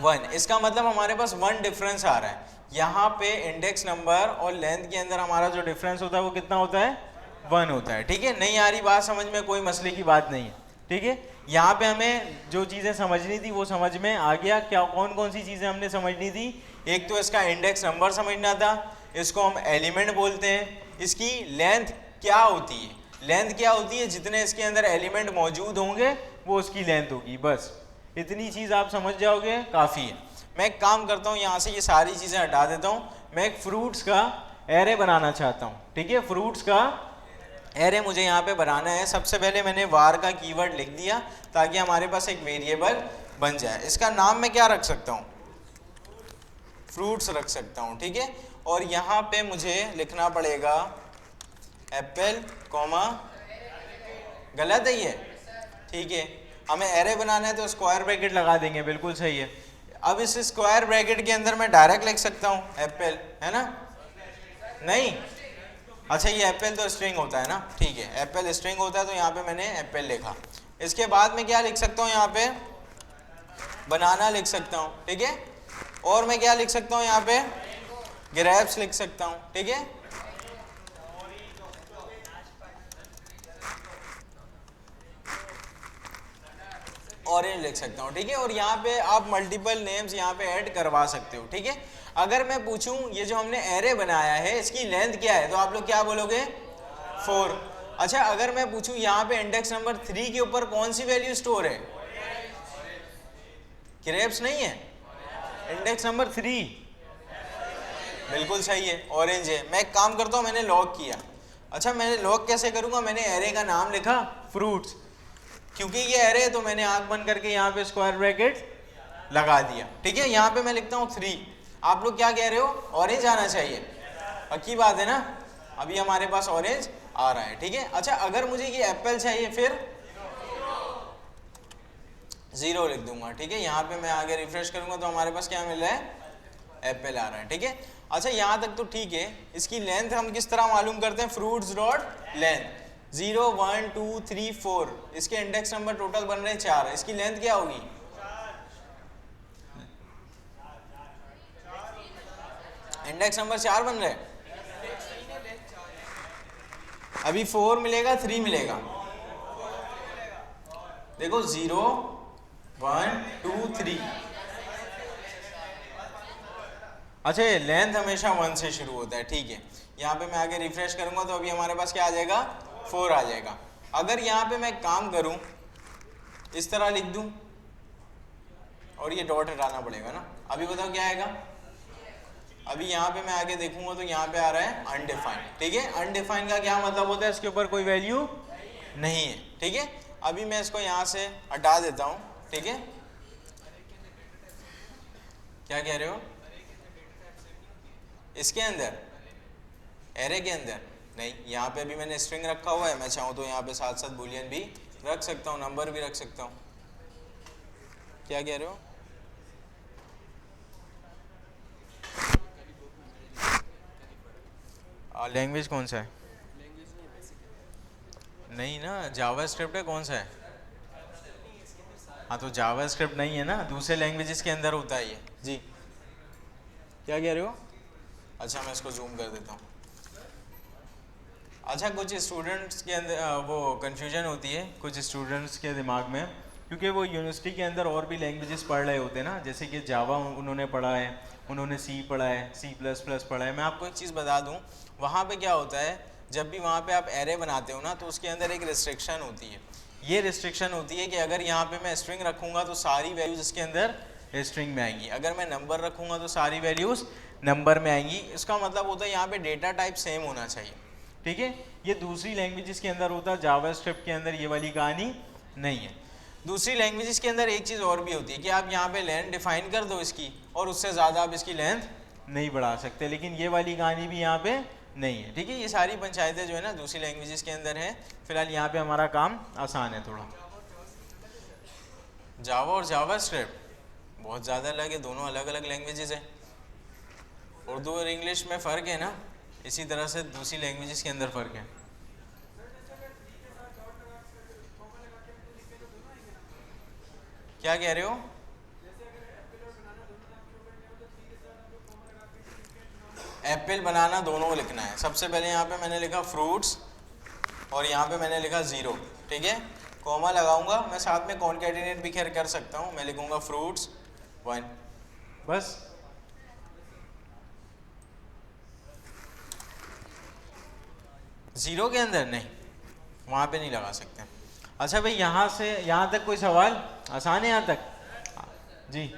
1, इसका मतलब हमारे पास 1 डिफरेंस आ रहा है। यहाँ पे इंडेक्स नंबर और लेंथ के अंदर हमारा जो डिफरेंस होता है वो कितना होता है, 1 होता है, ठीक है। नहीं आ रही बात समझ में, कोई मसले की बात नहीं है, ठीक है। यहाँ पे हमें जो चीज़ें समझनी थी वो समझ में आ गया। क्या कौन कौन सी चीज़ें हमने समझनी थी, एक तो इसका इंडेक्स नंबर समझना था, इसको हम एलिमेंट बोलते हैं। इसकी लेंथ क्या होती है, लेंथ क्या होती है, जितने इसके अंदर एलिमेंट मौजूद होंगे वो उसकी लेंथ होगी, बस इतनी चीज़ आप समझ जाओगे, काफ़ी है। मैं एक काम करता हूँ, यहाँ से ये सारी चीज़ें हटा देता हूँ, मैं एक फ्रूट्स का एरे बनाना चाहता हूँ, ठीक है। फ्रूट्स का एरे मुझे यहाँ पे बनाना है। सबसे पहले मैंने वार का कीवर्ड लिख दिया ताकि हमारे पास एक वेरिएबल बन जाए। इसका नाम मैं क्या रख सकता हूँ, फ्रूट्स रख सकता हूँ, ठीक है। और यहाँ पे मुझे लिखना पड़ेगा एप्पल कॉमा, गलत है ये, ठीक है। हमें एरे बनाना है तो स्क्वायर ब्रैकेट लगा देंगे, बिल्कुल सही है। अब इस स्क्वायर ब्रैकेट के अंदर मैं डायरेक्ट लिख सकता हूँ एप्पल, है ना, नहीं, अच्छा ये एप्पल तो स्ट्रिंग होता है ना, ठीक है, एप्पल स्ट्रिंग होता है तो यहाँ पे मैंने एप्पल लिखा। इसके बाद में क्या लिख सकता हूँ, यहाँ पे बनाना लिख सकता हूँ, ठीक है। और मैं क्या लिख सकता हूँ, यहाँ पे ग्रेप्स लिख सकता हूँ, ठीक है। ऑरेंज लिख सकता हूँ, ठीक है। और यहाँ पे आप मल्टीपल नेम्स यहाँ पे ऐड करवा सकते हो, ठीक है। अगर मैं पूछूं ये जो हमने एरे बनाया है इसकी लेंथ क्या है, तो आप लोग क्या बोलोगे, 4। अच्छा, अगर मैं पूछूं यहाँ पे इंडेक्स नंबर 3 के ऊपर कौन सी वैल्यू स्टोर है, ग्रेप्स नहीं है, इंडेक्स नंबर 3, बिल्कुल सही है, ऑरेंज है। मैं एक काम करता हूँ, मैंने लॉग किया। अच्छा, मैंने लॉग कैसे करूँगा, मैंने एरे का नाम लिखा फ्रूट्स, क्योंकि ये एरे है तो मैंने आंख बंद करके यहाँ पे स्क्वायर ब्रैकेट लगा दिया, ठीक है। यहाँ पे मैं लिखता हूँ 3। आप लोग क्या कह रहे हो, ऑरेंज आना चाहिए, पक्की बात है ना, अभी हमारे पास ऑरेंज आ रहा है, ठीक है। अच्छा, अगर मुझे ये एप्पल चाहिए फिर 0 लिख दूंगा, ठीक है। यहाँ पे मैं आगे रिफ्रेश करूंगा तो हमारे पास क्या मिल रहा है, एप्पल आ रहा है, ठीक है। अच्छा, यहाँ तक तो ठीक है। इसकी लेंथ हम किस तरह मालूम करते हैं, फ्रूट्स डॉट लेंथ, 0 1 2 3 4, इसके इंडेक्स नंबर टोटल बन रहे हैं 4, इसकी लेंथ क्या होगी, इंडेक्स नंबर 4 बन रहे हैं। अभी 4 मिलेगा 3 मिलेगा, देखो 0 1 2 3। अच्छा, लेंथ हमेशा 1 से शुरू होता है, ठीक है। यहाँ पे मैं आगे रिफ्रेश करूंगा तो अभी हमारे पास क्या आ जाएगा, 4 आ जाएगा। अगर यहाँ पे मैं काम करूं, इस तरह लिख दूं और ये डॉट हटाना पड़ेगा ना, अभी बताओ क्या आएगा। अभी यहाँ पे मैं आगे देखूंगा तो यहाँ पे आ रहा है अनडिफाइंड, ठीक है। अनडिफाइंड का क्या मतलब होता है, इसके ऊपर कोई वैल्यू नहीं है, ठीक है। अभी मैं इसको यहाँ से हटा देता हूँ, ठीक है। क्या कह रहे हो, इसके अंदर एरे के अंदर नहीं, यहाँ पे अभी मैंने स्ट्रिंग रखा हुआ है, मैं चाहूँ तो यहाँ पे साथ साथ बूलियन भी रख सकता हूँ, नंबर भी रख सकता हूँ। क्या कह रहे हो, लैंग्वेज कौन सा है, नहीं ना, जावा स्क्रिप्ट है, कौन सा है, हाँ तो जावा स्क्रिप्ट नहीं है ना, दूसरे लैंग्वेजेस के अंदर होता है ये जी। क्या कह रहे हो, अच्छा मैं इसको जूम कर देता हूँ। अच्छा, कुछ स्टूडेंट्स के अंदर वो कन्फ्यूजन होती है कुछ स्टूडेंट्स के दिमाग में, क्योंकि वो यूनिवर्सिटी के अंदर और भी लैंग्वेजेस पढ़ रहे होते हैं ना, जैसे कि जावा उन्होंने पढ़ा है, उन्होंने सी पढ़ा है, C++ पढ़ा है। मैं आपको एक चीज़ बता दूं, वहाँ पे क्या होता है, जब भी वहाँ पे आप एरे बनाते हो ना तो उसके अंदर एक रिस्ट्रिक्शन होती है। ये रिस्ट्रिक्शन होती है कि अगर यहाँ पे मैं स्ट्रिंग रखूँगा तो सारी वैल्यूज़ इसके अंदर स्ट्रिंग में आएंगी। अगर मैं नंबर रखूंगा तो सारी वैल्यूज़ नंबर में आएंगी। इसका मतलब होता है यहाँ पे डेटा टाइप सेम होना चाहिए, ठीक है। ये दूसरी लैंग्वेजेस के अंदर होता है, जावास्क्रिप्ट के अंदर ये वाली कहानी नहीं है। दूसरी लैंग्वेजेस के अंदर एक चीज़ और भी होती है कि आप यहाँ पे लेंथ डिफाइन कर दो इसकी, और उससे ज़्यादा आप इसकी लेंथ नहीं बढ़ा सकते, लेकिन ये वाली कहानी भी यहाँ पे नहीं है, ठीक है। ये सारी पंचायतें जो है ना दूसरी लैंग्वेजेस के अंदर है। फिलहाल यहाँ पे हमारा काम आसान है थोड़ा। जावा और जावास्क्रिप्ट बहुत ज़्यादा अलग है, दोनों अलग अलग लैंग्वेजेस है। उर्दू और इंग्लिश में फ़र्क है ना, इसी तरह से दूसरी लैंग्वेजेस के अंदर फ़र्क है। क्या कह रहे हो? एप्पल बनाना दोनों लिखना है। सबसे पहले यहाँ पे मैंने लिखा फ्रूट्स और यहाँ पे मैंने लिखा 0, ठीक है। कॉमा लगाऊंगा, मैं साथ में कॉन्कैटिनेट भी खैर कर सकता हूँ। मैं लिखूंगा फ्रूट्स 1, बस। जीरो के अंदर नहीं, वहाँ पे नहीं लगा सकते। अच्छा भाई, यहाँ से यहाँ तक कोई सवाल आसान है? यहाँ तक जी।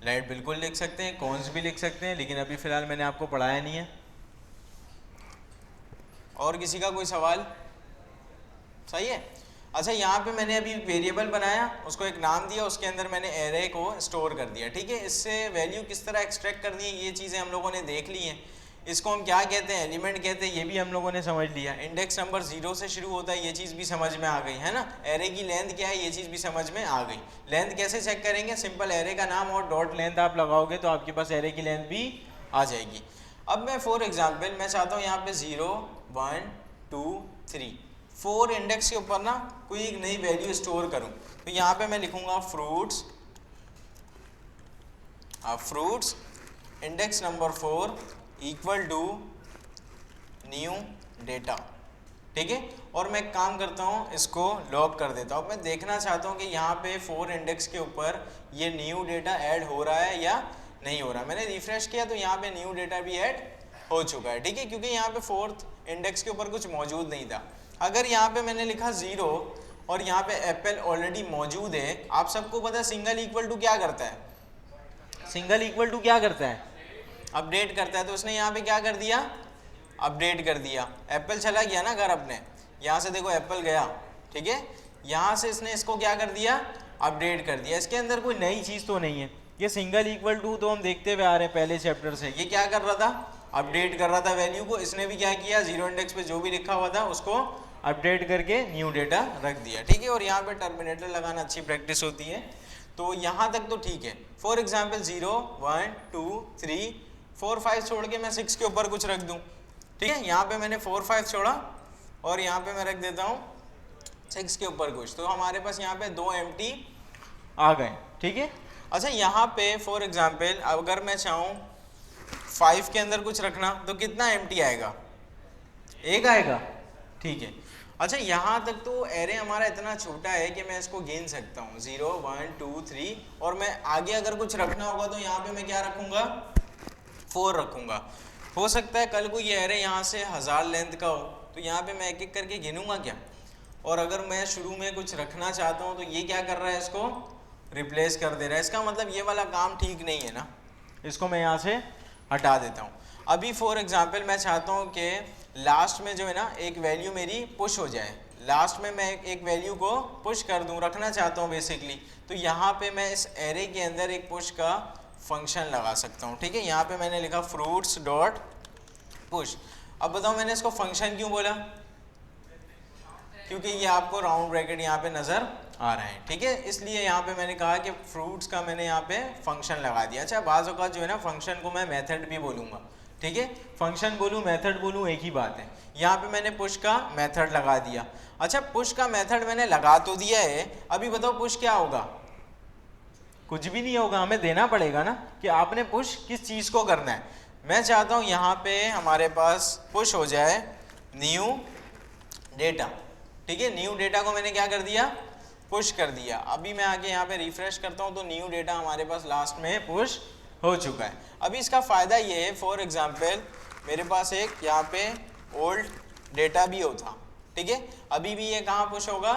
लेट बिल्कुल लिख सकते हैं, कॉन्स भी लिख सकते हैं, लेकिन अभी फ़िलहाल मैंने आपको पढ़ाया नहीं है। और किसी का कोई सवाल? सही है। अच्छा, यहाँ पे मैंने अभी वेरिएबल बनाया, उसको एक नाम दिया, उसके अंदर मैंने एरे को स्टोर कर दिया, ठीक है। इससे वैल्यू किस तरह एक्सट्रैक्ट करनी है ये चीज़ें हम लोगों ने देख ली हैं। इसको हम क्या कहते हैं? एलिमेंट कहते हैं, ये भी हम लोगों ने समझ लिया। इंडेक्स नंबर 0 से शुरू होता है, ये चीज़ भी समझ में आ गई है ना। एरे की लेंथ क्या है, ये चीज़ भी समझ में आ गई। लेंथ कैसे चेक करेंगे? सिंपल एरे का नाम और डॉट लेंथ आप लगाओगे तो आपके पास एरे की लेंथ भी आ जाएगी। अब मैं फॉर एग्जाम्पल मैं चाहता हूँ यहाँ पे 0 1 2 3 4 इंडेक्स के ऊपर ना कोई एक नई वैल्यू स्टोर करूँ, तो यहाँ पे मैं लिखूंगा fruits, fruits index number 4 equal to new data, ठीक है। और मैं काम करता हूँ, इसको लॉग कर देता हूँ। मैं देखना चाहता हूँ कि यहाँ पे 4 इंडेक्स के ऊपर ये न्यू डेटा ऐड हो रहा है या नहीं हो रहा। मैंने रिफ्रेश किया तो यहाँ पे न्यू डेटा भी ऐड हो चुका है, ठीक है, क्योंकि यहाँ पे 4th इंडेक्स के ऊपर कुछ मौजूद नहीं था। अगर यहाँ पे मैंने लिखा 0 और यहाँ पे एप्पल ऑलरेडी मौजूद है, आप सबको पता है सिंगल इक्वल टू क्या करता है? सिंगल इक्वल टू क्या करता है? अपडेट करता है। तो उसने यहाँ पे क्या कर दिया? अपडेट कर दिया। एप्पल चला गया ना घर अपने, यहाँ से देखो एप्पल गया, ठीक है। यहाँ से इसने इसको क्या कर दिया? अपडेट कर दिया। इसके अंदर कोई नई चीज़ तो नहीं है। ये सिंगल इक्वल टू तो हम देखते हुए आ रहे हैं पहले चैप्टर से। ये क्या कर रहा था? अपडेट कर रहा था वैल्यू को। इसने भी क्या किया? 0 इंडेक्स पे जो भी लिखा हुआ था उसको अपडेट करके न्यू डेटा रख दिया, ठीक है। और यहाँ पे टर्मिनेटर लगाना अच्छी प्रैक्टिस होती है। तो यहाँ तक तो ठीक है। फॉर एग्जाम्पल 0 1 2 3 4 5 छोड़ के मैं 6 के ऊपर कुछ रख दूँ, ठीक है। यहाँ पे मैंने 4 5 छोड़ा और यहाँ पे मैं रख देता हूँ 6 के ऊपर कुछ, तो हमारे पास यहाँ पे 2 एम्प्टी आ गए, ठीक है। अच्छा, यहाँ पे फॉर एग्जाम्पल अगर मैं चाहूँ 5 के अंदर कुछ रखना तो कितना एम्प्टी आएगा? 1 आएगा, ठीक है। अच्छा, यहाँ तक तो एरे हमारा इतना छोटा है कि मैं इसको गिन सकता हूँ 0 1 2 3, और मैं आगे अगर कुछ रखना होगा तो यहाँ पे मैं क्या रखूँगा? 4 रखूँगा। हो सकता है कल को ये एरे यहाँ से 1000 लेंथ का हो, तो यहाँ पे मैं एक एक करके गिनूँगा क्या? और अगर मैं शुरू में कुछ रखना चाहता हूँ तो ये क्या कर रहा है? इसको रिप्लेस कर दे रहा है। इसका मतलब ये वाला काम ठीक नहीं है ना, इसको मैं यहाँ से हटा देता हूँ। अभी फॉर एग्जांपल मैं चाहता हूँ कि लास्ट में जो है ना एक वैल्यू मेरी पुश हो जाए, लास्ट में मैं एक वैल्यू को पुश कर दूँ, रखना चाहता हूँ बेसिकली। तो यहाँ पे मैं इस एरे के अंदर एक पुश का फंक्शन लगा सकता हूँ, ठीक है। यहाँ पे मैंने लिखा फ्रूट्स डॉट पुश। अब बताओ मैंने इसको फंक्शन क्यों बोला? क्योंकि ये आपको राउंड ब्रैकेट यहाँ पे नज़र आ रहे हैं, ठीक है। इसलिए यहाँ पे मैंने कहा कि फ्रूट्स का मैंने यहाँ पे फंक्शन लगा दिया। अच्छा, बाज़ औक़ात जो है ना फंक्शन को मैं मेथड भी बोलूँगा, ठीक है। फंक्शन बोलूँ मेथड बोलूँ एक ही बात है। यहाँ पे मैंने पुश का मेथड लगा दिया। अच्छा, पुश का मेथड मैंने लगा तो दिया है, अभी बताओ पुश क्या होगा? कुछ भी नहीं होगा। हमें देना पड़ेगा ना कि आपने पुश किस चीज़ को करना है। मैं चाहता हूँ यहाँ पे हमारे पास पुश हो जाए न्यू डेटा, ठीक है। न्यू डेटा को मैंने क्या कर दिया? पुश कर दिया। अभी मैं आगे यहाँ पे रिफ्रेश करता हूँ तो न्यू डेटा हमारे पास लास्ट में पुश हो चुका है। अभी इसका फ़ायदा ये है, फॉर एग्जांपल मेरे पास एक यहाँ पे ओल्ड डेटा भी होता, ठीक है। अभी भी ये कहाँ पुश होगा?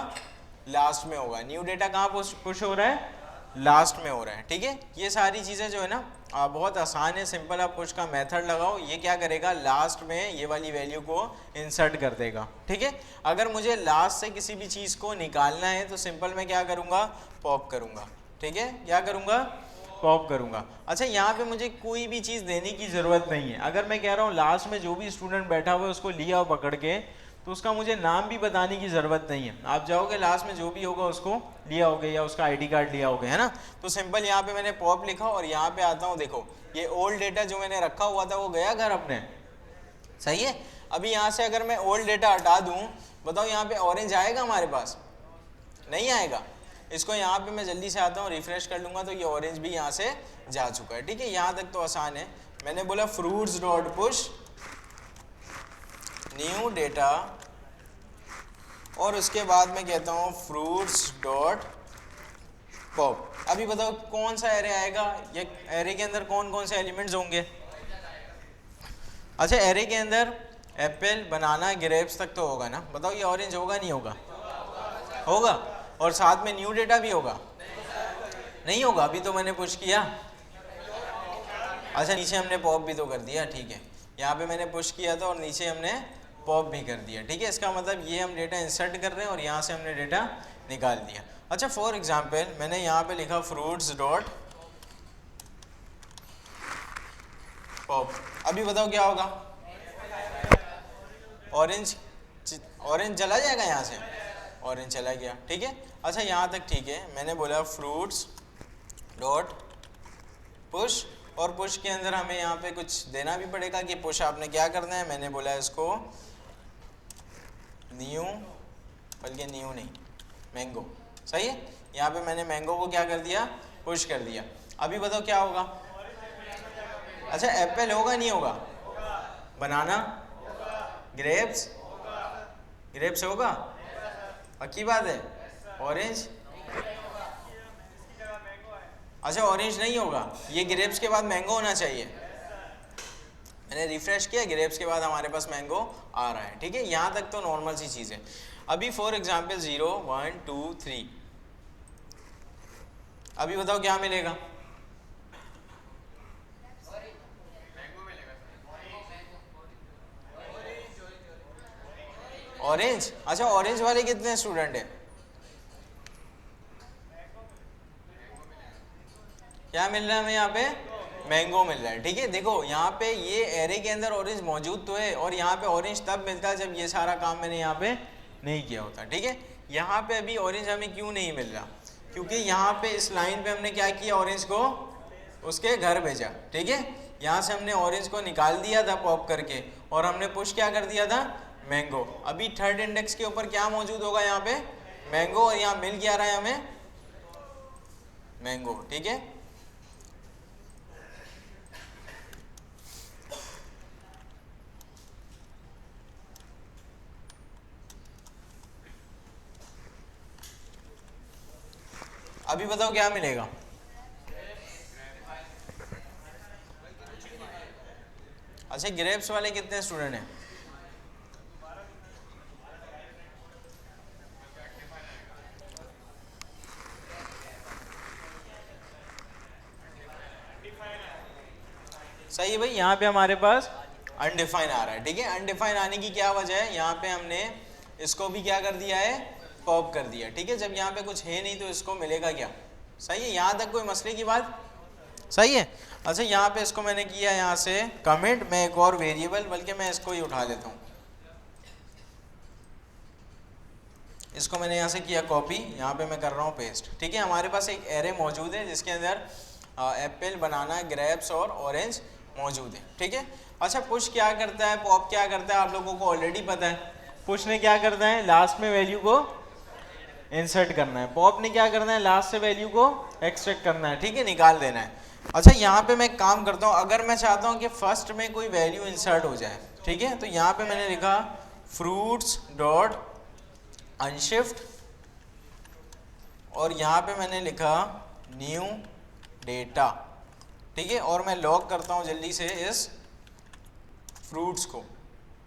लास्ट में होगा। न्यू डेटा कहाँ पुश हो रहा है? लास्ट में हो रहा है, ठीक है। ये सारी चीज़ें जो है ना बहुत आसान है, सिंपल। आप पुश का मेथड लगाओ, ये क्या करेगा, लास्ट में ये वाली वैल्यू को इंसर्ट कर देगा, ठीक है। अगर मुझे लास्ट से किसी भी चीज़ को निकालना है तो सिंपल मैं क्या करूँगा, पॉप करूँगा, ठीक है। क्या करूँगा, पॉप करूँगा। अच्छा, यहाँ पे मुझे कोई भी चीज़ देने की ज़रूरत नहीं है। अगर मैं कह रहा हूँ लास्ट में जो भी स्टूडेंट बैठा हुआ है उसको लिया पकड़ के, तो उसका मुझे नाम भी बताने की ज़रूरत नहीं है। आप जाओगे लास्ट में जो भी होगा उसको लिया होगे या उसका आईडी कार्ड लिया होगा, है ना। तो सिंपल यहाँ पे मैंने पॉप लिखा और यहाँ पे आता हूँ, देखो ये ओल्ड डेटा जो मैंने रखा हुआ था वो गया घर अपने, सही है। अभी यहाँ से अगर मैं ओल्ड डेटा हटा दूँ, बताओ यहाँ पे ऑरेंज आएगा हमारे पास, नहीं आएगा। इसको यहाँ पे मैं जल्दी से आता हूँ, रिफ्रेश कर लूँगा तो ये ऑरेंज भी यहाँ से जा चुका है, ठीक है। यहाँ तक तो आसान है। मैंने बोला fruits dot push new data और उसके बाद मैं कहता हूँ फ्रूट्स डॉट पॉप। अभी बताओ कौन सा एरे आएगा, ये एरे के अंदर कौन कौन से एलिमेंट्स होंगे। अच्छा, एरे के अंदर एप्पल, बनाना, ग्रेप्स तक तो होगा ना। बताओ ये ऑरेंज होगा नहीं होगा, होगा। और साथ में न्यू डेटा भी होगा, नहीं होगा। अभी तो मैंने पुश किया। अच्छा, नीचे हमने पॉप भी तो कर दिया, ठीक है। यहाँ पे मैंने पुश किया था और नीचे हमने पॉप भी कर दिया, ठीक है। इसका मतलब ये हम डेटा इंसर्ट कर रहे हैं और यहाँ से हमने डेटा निकाल दिया। अच्छा, फॉर एग्जांपल मैंने यहाँ पे लिखा फ्रूट्स डॉट पॉप। अभी बताओ क्या होगा, ऑरेंज, ऑरेंज चला जाएगा यहाँ से, ऑरेंज चला गया, ठीक है। अच्छा, यहाँ तक ठीक है। मैंने बोला फ्रूट्स डॉट पुश, और पुश के अंदर हमें यहाँ पे कुछ देना भी पड़ेगा कि पुश आपने क्या करना है। मैंने बोला इसको न्यू, बल्कि न्यू नहीं, मैंगो, सही है। यहाँ पे मैंने मैंगो को क्या कर दिया, पुश कर दिया। अभी बताओ क्या होगा। अच्छा, एप्पल होगा नहीं होगा, बनाना, ग्रेप्स, ग्रेप्स होगा, पक्की बात है। ऑरेंज, अच्छा ऑरेंज नहीं होगा, ये ग्रेप्स के बाद मैंगो होना चाहिए। मैंने रिफ्रेश किया, ग्रेप्स के बाद हमारे पास मैंगो आ रहा है, ठीक है। यहाँ तक तो नॉर्मल सी चीज़ है। अभी फॉर एग्जांपल 0 1 2 3, अभी बताओ क्या मिलेगा। ऑरेंज। अच्छा, ऑरेंज वाले कितने स्टूडेंट हैं, क्या मिल रहा है हमें यहाँ पे, मैंगो मिल रहा है, ठीक है। देखो यहाँ पे ये एरे के अंदर ऑरेंज मौजूद तो है, और यहाँ पे ऑरेंज तब मिलता है जब ये सारा काम मैंने यहाँ पे नहीं किया होता, ठीक है। यहाँ पे अभी ऑरेंज हमें क्यों नहीं मिल रहा, क्योंकि यहाँ पे इस लाइन पे हमने क्या किया, ऑरेंज को उसके घर भेजा, ठीक है। यहाँ से हमने ऑरेंज को निकाल दिया था पॉप करके, और हमने पुश क्या कर दिया था, मैंगो। अभी थर्ड इंडेक्स के ऊपर क्या मौजूद होगा, यहाँ पे मैंगो, और यहाँ मिल क्या रहा है हमें, मैंगो, ठीक है। अभी बताओ क्या मिलेगा। अच्छा, ग्रेप्स वाले कितने स्टूडेंट हैं, सही है भाई। यहाँ पे हमारे पास अनडिफाइन आ रहा है, ठीक है। अनडिफाइन आने की क्या वजह है, यहाँ पे हमने इसको भी क्या कर दिया है, पॉप कर दिया, ठीक है। जब यहाँ पे कुछ है नहीं तो इसको मिलेगा क्या, सही है। यहाँ तक कोई मसले की बात, सही है। अच्छा, यहाँ पे इसको मैंने किया यहाँ से कमिट, मैं एक और वेरिएबल, बल्कि मैं इसको ही उठा लेता हूँ, इसको मैंने यहाँ से किया कॉपी, यहाँ पे मैं कर रहा हूँ पेस्ट, ठीक है। हमारे पास एक एरे मौजूद है जिसके अंदर एप्पल, बनाना, ग्रेप्स और ऑरेंज मौजूद है, ठीक है। अच्छा, पुश क्या करता है, पॉप क्या करता है, आप लोगों को ऑलरेडी पता है। पुश ने क्या करना है, लास्ट में वैल्यू को इंसर्ट करना है। पॉप ने क्या करना है, लास्ट से वैल्यू को एक्सट्रैक्ट करना है, ठीक है, निकाल देना है। अच्छा, यहाँ पे मैं काम करता हूँ, अगर मैं चाहता हूँ कि फर्स्ट में कोई वैल्यू इंसर्ट हो जाए, ठीक है, तो यहाँ पे मैंने लिखा फ्रूट्स डॉट अनशिफ्ट, और यहाँ पे मैंने लिखा न्यू डेटा, ठीक है। और मैं लॉग करता हूँ जल्दी से इस फ्रूट्स को,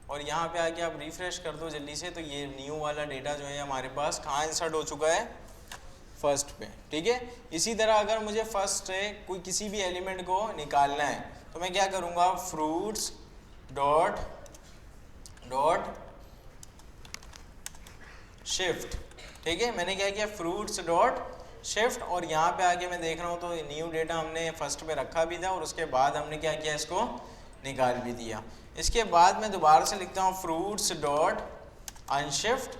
और यहाँ पे आके आप रिफ्रेश कर दो जल्दी से, तो ये न्यू वाला डेटा जो है हमारे पास कहाँ इंसर्ट हो चुका है, फर्स्ट पे, ठीक है। इसी तरह अगर मुझे फर्स्ट से कोई किसी भी एलिमेंट को निकालना है तो मैं क्या करूँगा, फ्रूट्स डॉट डॉट शिफ्ट, ठीक है। मैंने क्या किया, फ्रूट्स डॉट शिफ्ट, और यहाँ पे आके मैं देख रहा हूँ तो न्यू डेटा हमने फर्स्ट पे रखा भी था और उसके बाद हमने क्या किया, इसको निकाल भी दिया। इसके बाद मैं दोबारा से लिखता हूँ फ्रूट्स डॉट अनशिफ्ट,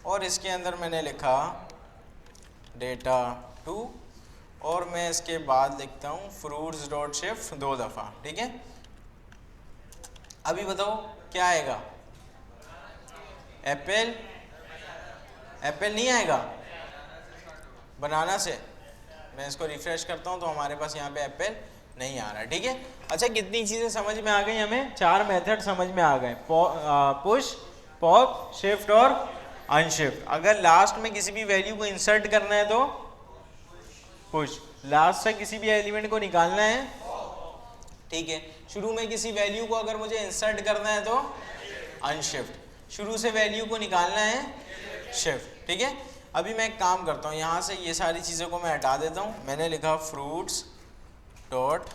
और इसके अंदर मैंने लिखा डेटा 2, और मैं इसके बाद लिखता हूँ फ्रूट्स डॉट शिफ्ट 2 दफ़ा, ठीक है। अभी बताओ क्या आएगा, एप्पल, एप्पल नहीं आएगा बनाना से। मैं इसको रिफ्रेश करता हूँ तो हमारे पास यहाँ पे एप्पल नहीं आ रहा है, ठीक है। अच्छा, कितनी चीज़ें समझ में आ गई, हमें 4 मेथड समझ में आ गए, पुश, पॉप, शिफ्ट और अनशिफ्ट। अगर लास्ट में किसी भी वैल्यू को इंसर्ट करना है तो पुश, लास्ट से किसी भी एलिमेंट को निकालना है, ठीक है। शुरू में किसी वैल्यू को अगर मुझे इंसर्ट करना है तो अनशिफ्ट, शुरू से वैल्यू को निकालना है शिफ्ट, ठीक है। अभी मैं एक काम करता हूँ, यहाँ से ये सारी चीज़ों को मैं हटा देता हूँ। मैंने लिखा फ्रूट्स डॉट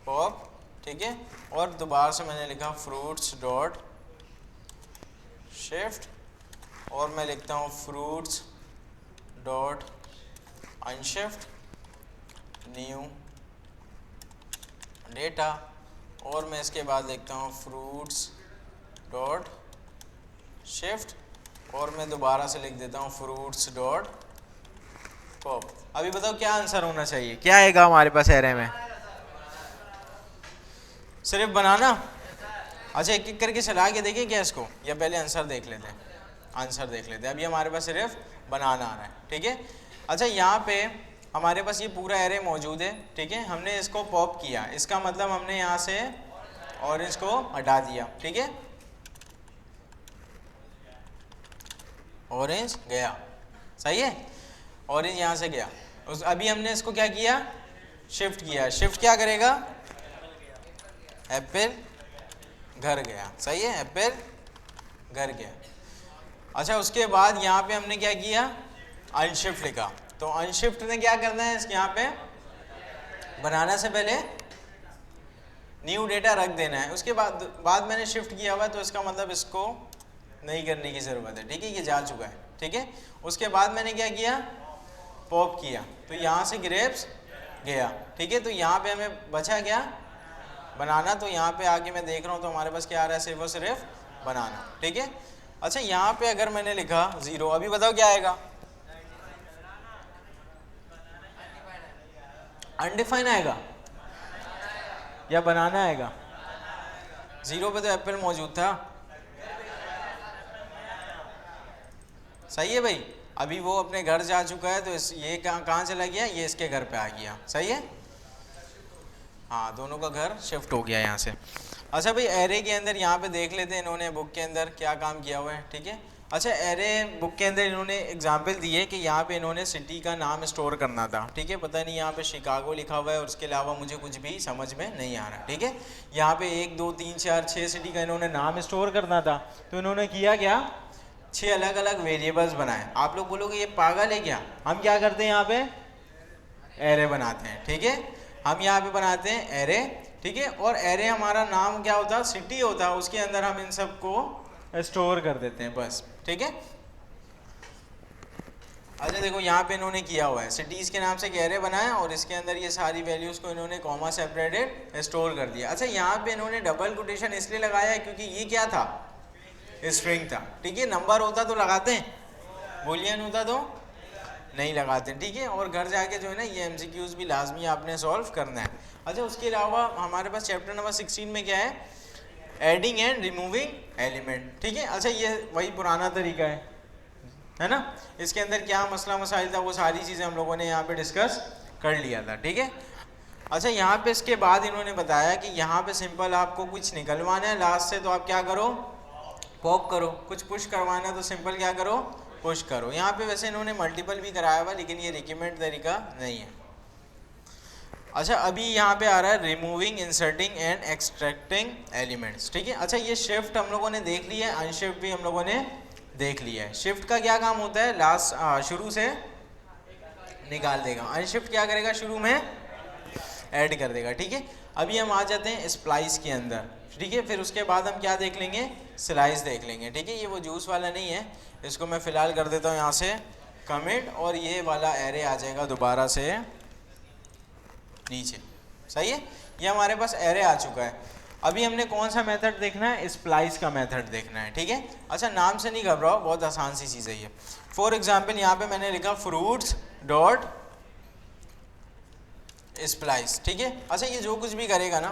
पॉप, ठीक है, और दोबारा से मैंने लिखा फ्रूट्स डॉट शिफ्ट, और मैं लिखता हूँ fruits dot unshift new data, और मैं इसके बाद लिखता हूँ फ्रूट्स डॉट शिफ्ट, और मैं दोबारा से लिख देता हूँ फ्रूट्स डॉट पॉप। अभी बताओ क्या आंसर होना चाहिए, क्या आएगा हमारे पास एरे में, सिर्फ बनाना। अच्छा, एक एक करके चला के देखें क्या इसको, या पहले आंसर देख लेते हैं, आंसर देख लेते हैं। अभी हमारे पास सिर्फ बनाना आ रहा है, ठीक है। अच्छा, यहाँ पे हमारे पास ये पूरा एरे मौजूद है, ठीक है। हमने इसको पॉप किया, इसका मतलब हमने यहाँ से ऑरेंज को हटा दिया, ठीक है। ऑरेंज गया, सही है, ऑरेंज यहाँ से गया। अभी हमने इसको क्या किया, शिफ्ट किया। शिफ्ट क्या करेगा, एप्पल घर गया, सही है, एप्पल घर गया। अच्छा, उसके बाद यहाँ पे हमने क्या किया, अनशिफ्ट लिखा। तो अनशिफ्ट ने क्या करना है, यहाँ पे बनाना से पहले न्यू डेटा रख देना है। उसके बाद मैंने शिफ्ट किया हुआ है, तो इसका मतलब इसको नहीं करने की ज़रूरत है, ठीक है, ये जा चुका है, ठीक है। उसके बाद मैंने क्या किया, पॉप किया, तो यहाँ से ग्रेप्स गया, ठीक है। तो यहाँ पे हमें बचा क्या, बनाना। तो यहाँ पे आके मैं देख रहा हूँ तो हमारे पास क्या आ रहा है, सिर्फ और सिर्फ बनाना, ठीक है। अच्छा, यहाँ पे अगर मैंने लिखा 0, अभी बताओ क्या आएगा, अनडिफाइन आएगा या बनाना आएगा। 0 पे तो एप्पल मौजूद था, सही है भाई। अभी वो अपने घर जा चुका है, तो ये कहाँ चला गया, ये इसके घर पे आ गया, सही है। हाँ, दोनों का घर शिफ्ट हो गया यहाँ से। अच्छा भाई, एरे के अंदर यहाँ पे देख लेते हैं इन्होंने बुक के अंदर क्या काम किया हुआ है, ठीक है। अच्छा, एरे बुक के अंदर इन्होंने एग्जाम्पल दी है कि यहाँ पे इन्होंने सिटी का नाम स्टोर करना था, ठीक है। पता नहीं यहाँ पे शिकागो लिखा हुआ है और उसके अलावा मुझे कुछ भी समझ में नहीं आ रहा, ठीक है। यहाँ पे 1 2 3 4 6 सिटी का इन्होंने नाम स्टोर करना था, तो इन्होंने किया क्या, 6 अलग अलग वेरिएबल्स बनाए। आप लोग बोलोगे ये पागल है क्या, हम क्या करते हैं यहाँ पे एरे बनाते हैं, ठीक है। हम यहाँ पे बनाते हैं एरे, ठीक है, और एरे हमारा नाम क्या होता है, सिटी होता है, उसके अंदर हम इन सब को स्टोर कर देते हैं बस, ठीक है। अच्छा देखो, यहाँ पे इन्होंने किया हुआ है, सिटीज़ के नाम से एक एरे बनाया और इसके अंदर ये सारी वैल्यूज़ को इन्होंने कॉमा सेपरेटेड स्टोर कर दिया। अच्छा, यहाँ पे इन्होंने डबल कोटेशन इसलिए लगाया है क्योंकि ये क्या था, स्ट्रिंग था, ठीक है। नंबर होता तो लगाते हैं, बूलियन होता तो नहीं लगाते, ठीक है। और घर जाके जो है ना, ये MCQs भी लाजमी आपने सॉल्व करना है। अच्छा, उसके अलावा हमारे पास चैप्टर नंबर 16 में क्या है, एडिंग एंड रिमूविंग एलिमेंट, ठीक है। अच्छा, ये वही पुराना तरीका है ना। इसके अंदर क्या मसला मसाइल था, वो सारी चीज़ें हम लोगों ने यहाँ पे डिस्कस कर लिया था, ठीक है। अच्छा, यहाँ पे इसके बाद इन्होंने बताया कि यहाँ पे सिंपल आपको कुछ निकलवाना है लास्ट से, तो आप क्या करो, पॉप करो। कुछ पुश करवाना है तो सिंपल क्या करो, पुश करो। यहाँ पे वैसे इन्होंने मल्टीपल भी कराया हुआ, लेकिन ये रिकमेंड तरीका नहीं है। अच्छा, अभी यहाँ पे आ रहा है removing, inserting and extracting elements, ठीक है। अच्छा, ये शिफ्ट हम लोगों ने देख लिया है, अनशिफ्ट भी हम लोगों ने देख लिया है। शिफ्ट का क्या काम होता है, लास्ट शुरू से निकाल देगा, अनशिफ्ट क्या करेगा, शुरू में ऐड कर देगा। ठीक है, अभी हम आ जाते हैं स्प्लाइस के अंदर। ठीक है, फिर उसके बाद हम क्या देख लेंगे, स्लाइस देख लेंगे। ठीक है, ये वो जूस वाला नहीं है, इसको मैं फ़िलहाल कर देता हूँ यहाँ से कमिट, और ये वाला एरे आ जाएगा दोबारा से नीचे। सही है, ये हमारे पास एरे आ चुका है। अभी हमने कौन सा मेथड देखना है, स्प्लाइस का मेथड देखना है। ठीक है, अच्छा नाम से नहीं घबराओ, बहुत आसान सी चीज़ है ये। फॉर एग्जाम्पल यहाँ पे मैंने लिखा फ्रूट्स डॉट स्प्लाइस। ठीक है, अच्छा ये जो कुछ भी करेगा ना,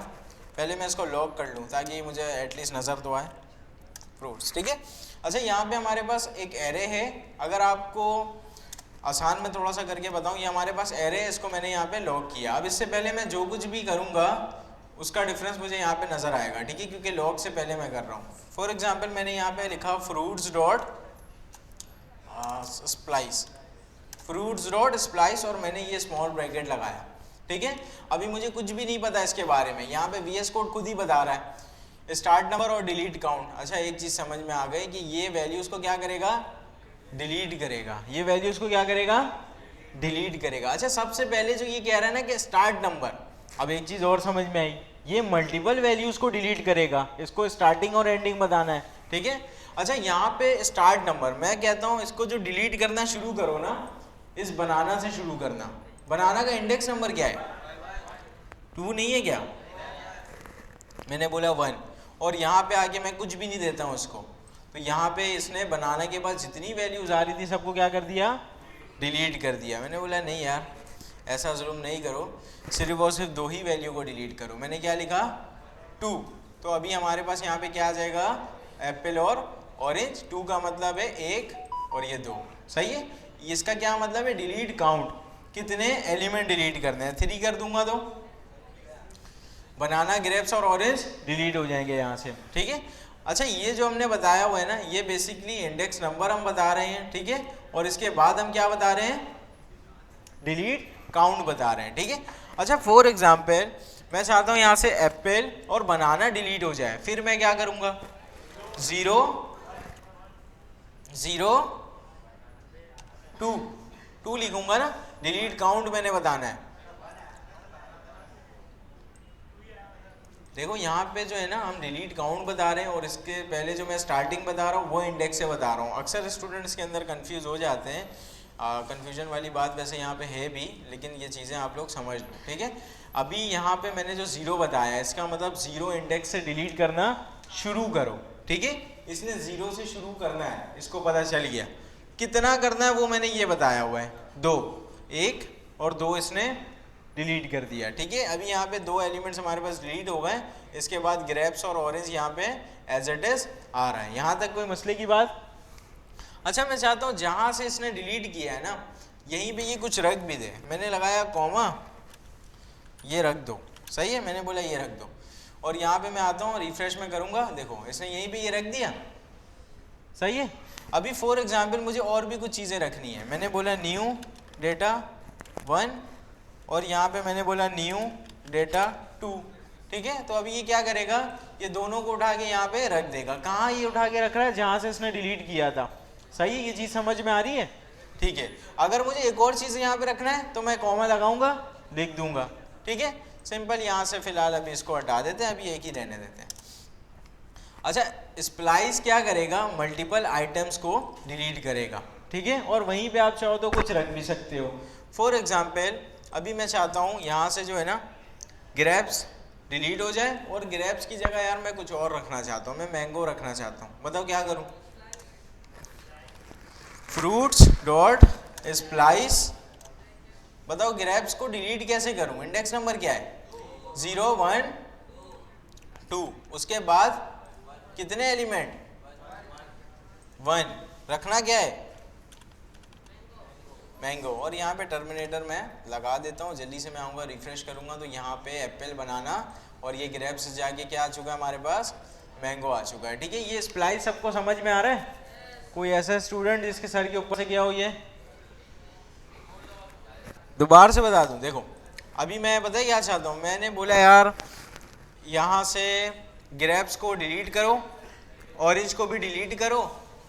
पहले मैं इसको लॉक कर लूँ ताकि मुझे एटलीस्ट नज़र तो आए, फ्रूट्स। ठीक है, अच्छा यहाँ पे हमारे पास एक एरे है, अगर आपको आसान में थोड़ा सा करके बताऊँ, ये हमारे पास एरे है, इसको मैंने यहाँ पे लॉक किया। अब इससे पहले मैं जो कुछ भी करूँगा उसका डिफरेंस मुझे यहाँ पे नज़र आएगा। ठीक है, क्योंकि लॉक से पहले मैं कर रहा हूँ। फॉर एग्जाम्पल मैंने यहाँ पे लिखा fruits dot splice, fruits dot splice, और मैंने ये स्मॉल ब्रैकेट लगाया। ठीक है, अभी मुझे कुछ भी नहीं पता इसके बारे में, यहाँ पे VS कोड खुद ही बता रहा है स्टार्ट नंबर और डिलीट काउंट। अच्छा एक चीज़ समझ में आ गई कि ये वैल्यूज़ को क्या करेगा, डिलीट करेगा, ये वैल्यूज़ को क्या करेगा, डिलीट करेगा। अच्छा सबसे पहले जो ये कह रहा है ना कि स्टार्ट नंबर, अब एक चीज़ और समझ में आई, ये मल्टीपल वैल्यूज़ को डिलीट करेगा, इसको स्टार्टिंग और एंडिंग बताना है। ठीक है, अच्छा यहाँ पे स्टार्ट नंबर, मैं कहता हूँ इसको जो डिलीट करना शुरू करो ना, इस बनाना से शुरू करना। बनाना का इंडेक्स नंबर क्या है, 2 नहीं है क्या, मैंने बोला 1, और यहाँ पे आके मैं कुछ भी नहीं देता हूँ इसको, तो यहाँ पे इसने बनाना के बाद जितनी वैल्यूज़ आ रही थी सबको क्या कर दिया, डिलीट कर दिया। मैंने बोला नहीं यार ऐसा जुल्म नहीं करो, सिर्फ और सिर्फ 2 ही वैल्यू को डिलीट करो। मैंने क्या लिखा, 2, तो अभी हमारे पास यहाँ पे क्या आ जाएगा, एप्पल और ऑरेंज। 2 का मतलब है 1 और ये 2। सही है, इसका क्या मतलब है, डिलीट काउंट, कितने एलिमेंट डिलीट करने हैं, 3 कर दूंगा तो बनाना, ग्रेप्स और ऑरेंज डिलीट हो जाएंगे यहाँ से। ठीक है, अच्छा ये जो हमने बताया हुआ है ना, ये बेसिकली इंडेक्स नंबर हम बता रहे हैं। ठीक है, और इसके बाद हम क्या बता रहे हैं, डिलीट काउंट बता रहे हैं। ठीक है, अच्छा फॉर एग्जाम्पल मैं चाहता हूँ यहाँ से एप्पल और बनाना डिलीट हो जाए, फिर मैं क्या करूँगा, 0 0 2 लिखूंगा ना, डिलीट काउंट मैंने बताना है। देखो यहाँ पे जो है ना, हम डिलीट काउंट बता रहे हैं, और इसके पहले जो मैं स्टार्टिंग बता रहा हूँ वो इंडेक्स से बता रहा हूँ। अक्सर स्टूडेंट्स के अंदर कंफ्यूज हो जाते हैं, कंफ्यूजन वाली बात वैसे यहाँ पे है भी, लेकिन ये चीज़ें आप लोग समझ लो। ठीक है, अभी यहाँ पे मैंने जो 0 बताया, इसका मतलब 0 इंडेक्स से डिलीट करना शुरू करो। ठीक है, इसने 0 से शुरू करना है, इसको पता चल गया। कितना करना है वो मैंने ये बताया हुआ है, 2, 1 और 2 इसने डिलीट कर दिया। ठीक है, अभी यहाँ पे 2 एलिमेंट्स हमारे पास डिलीट हो गए, इसके बाद ग्रेप्स और ऑरेंज यहाँ पे एज इट इज आ रहा है। यहाँ तक कोई मसले की बात। अच्छा मैं चाहता हूँ जहाँ से इसने डिलीट किया है ना, यहीं पे ये कुछ रख भी दे। मैंने लगाया कॉमा, ये रख दो। सही है, मैंने बोला ये रख दो, और यहाँ पे मैं आता हूँ रिफ्रेश में करूँगा, देखो इसने यहीं पे ये रख दिया। सही है, अभी फॉर एग्जाम्पल मुझे और भी कुछ चीज़ें रखनी है। मैंने बोला न्यू डेटा 1, और यहाँ पे मैंने बोला न्यू डेटा 2। ठीक है, तो अभी ये क्या करेगा, ये दोनों को उठा के यहाँ पे रख देगा। कहाँ ये उठा के रख रहा है, जहाँ से इसने डिलीट किया था। सही है, ये चीज़ समझ में आ रही है। ठीक है, अगर मुझे एक और चीज़ यहाँ पे रखना है तो मैं कॉमा लगाऊंगा, लिख दूंगा। ठीक है, सिंपल। यहाँ से फिलहाल अभी इसको हटा देते हैं, अभी एक ही रहने देते हैं। अच्छा स्प्लाइस क्या करेगा, मल्टीपल आइटम्स को डिलीट करेगा। ठीक है, और वहीं पे आप चाहो तो कुछ रख भी सकते हो। फॉर एग्जाम्पल अभी मैं चाहता हूँ यहाँ से जो है ना ग्रेप्स डिलीट हो जाए, और ग्रेप्स की जगह यार मैं कुछ और रखना चाहता हूँ, मैं मैंगो रखना चाहता हूँ। बताओ क्या करूँ, फ्रूट्स डॉट स्प्लाइस। बताओ ग्रेप्स को डिलीट कैसे करूँ, इंडेक्स नंबर क्या है, 0 1 2, उसके बाद कितने एलिमेंट, 1, रखना क्या है, मैंगो। और यहाँ पे टर्मिनेटर मैं लगा देता हूँ, जल्दी से मैं आऊँगा, रिफ्रेश करूँगा तो यहाँ पे एप्पल बनाना और ये ग्रेप्स जाके क्या आ चुका है हमारे पास, मैंगो आ चुका है। ठीक है, ये स्प्लाइस सबको समझ में आ रहा है। कोई ऐसा स्टूडेंट जिसके सर के ऊपर से गया हो, ये दोबारा से बता दूं। देखो अभी मैं पता क्या चाहता हूँ, मैंने बोला यार यहाँ से ग्रेप्स को डिलीट करो, ऑरेंज को भी डिलीट करो,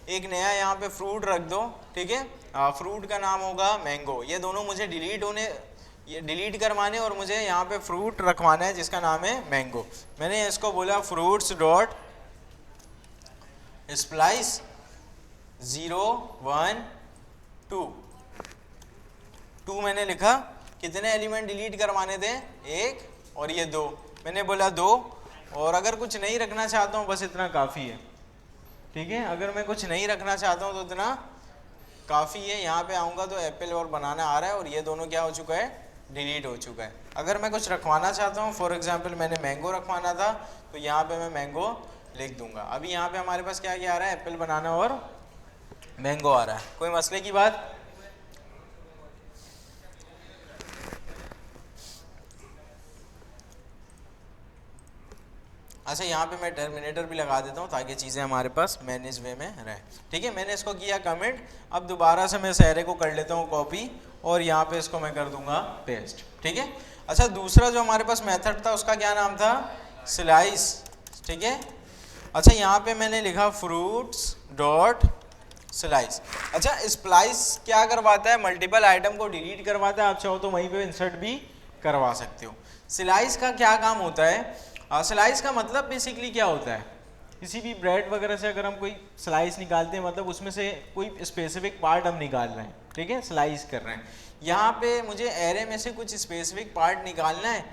एक नया यहाँ पे फ्रूट रख दो, ठीक है, फ्रूट का नाम होगा मैंगो। ये दोनों मुझे डिलीट करवाने और मुझे यहाँ पे फ्रूट रखवाना है जिसका नाम है मैंगो। मैंने इसको बोला फ्रूट्स डॉट स्प्लाइस 0 1 2 मैंने लिखा। कितने एलिमेंट डिलीट करवाने थे? 1 और ये 2। मैंने बोला 2, और अगर कुछ नहीं रखना चाहता हूँ बस इतना काफ़ी है, ठीक है। अगर मैं कुछ नहीं रखना चाहता हूँ तो इतना काफ़ी है। यहाँ पे आऊँगा तो एप्पल और बनाना आ रहा है और ये दोनों क्या हो चुका है? डिलीट हो चुका है। अगर मैं कुछ रखवाना चाहता हूँ, फॉर एग्जांपल मैंने मैंगो रखवाना था, तो यहाँ पे मैं मैंगो लिख दूंगा। अभी यहाँ पे हमारे पास क्या क्या आ रहा है? एप्पल बनाना और मैंगो आ रहा है। कोई मसले की बात? अच्छा, यहाँ पे मैं टर्मिनेटर भी लगा देता हूँ ताकि चीज़ें हमारे पास मैनेज वे में रहें, ठीक है। मैंने इसको किया कमेंट। अब दोबारा से मैं सारे को कर लेता हूँ कॉपी और यहाँ पे इसको मैं कर दूंगा पेस्ट, ठीक है। अच्छा, दूसरा जो हमारे पास मेथड था उसका क्या नाम था? स्लाइस, ठीक है। अच्छा, यहाँ पे मैंने लिखा फ्रूट्स डॉट स्लाइस। अच्छा, स्प्लाइस क्या करवाता है? मल्टीपल आइटम को डिलीट करवाता है। आप चाहो तो वहीं पे इंसर्ट भी करवा सकते हो। स्लाइस का क्या काम होता है? स्लाइस का मतलब बेसिकली क्या होता है? किसी भी ब्रेड वगैरह से अगर हम कोई स्लाइस निकालते हैं, मतलब उसमें से कोई स्पेसिफिक पार्ट हम निकाल रहे हैं, ठीक है, स्लाइस कर रहे हैं। यहाँ पे मुझे एरे में से कुछ स्पेसिफिक पार्ट निकालना है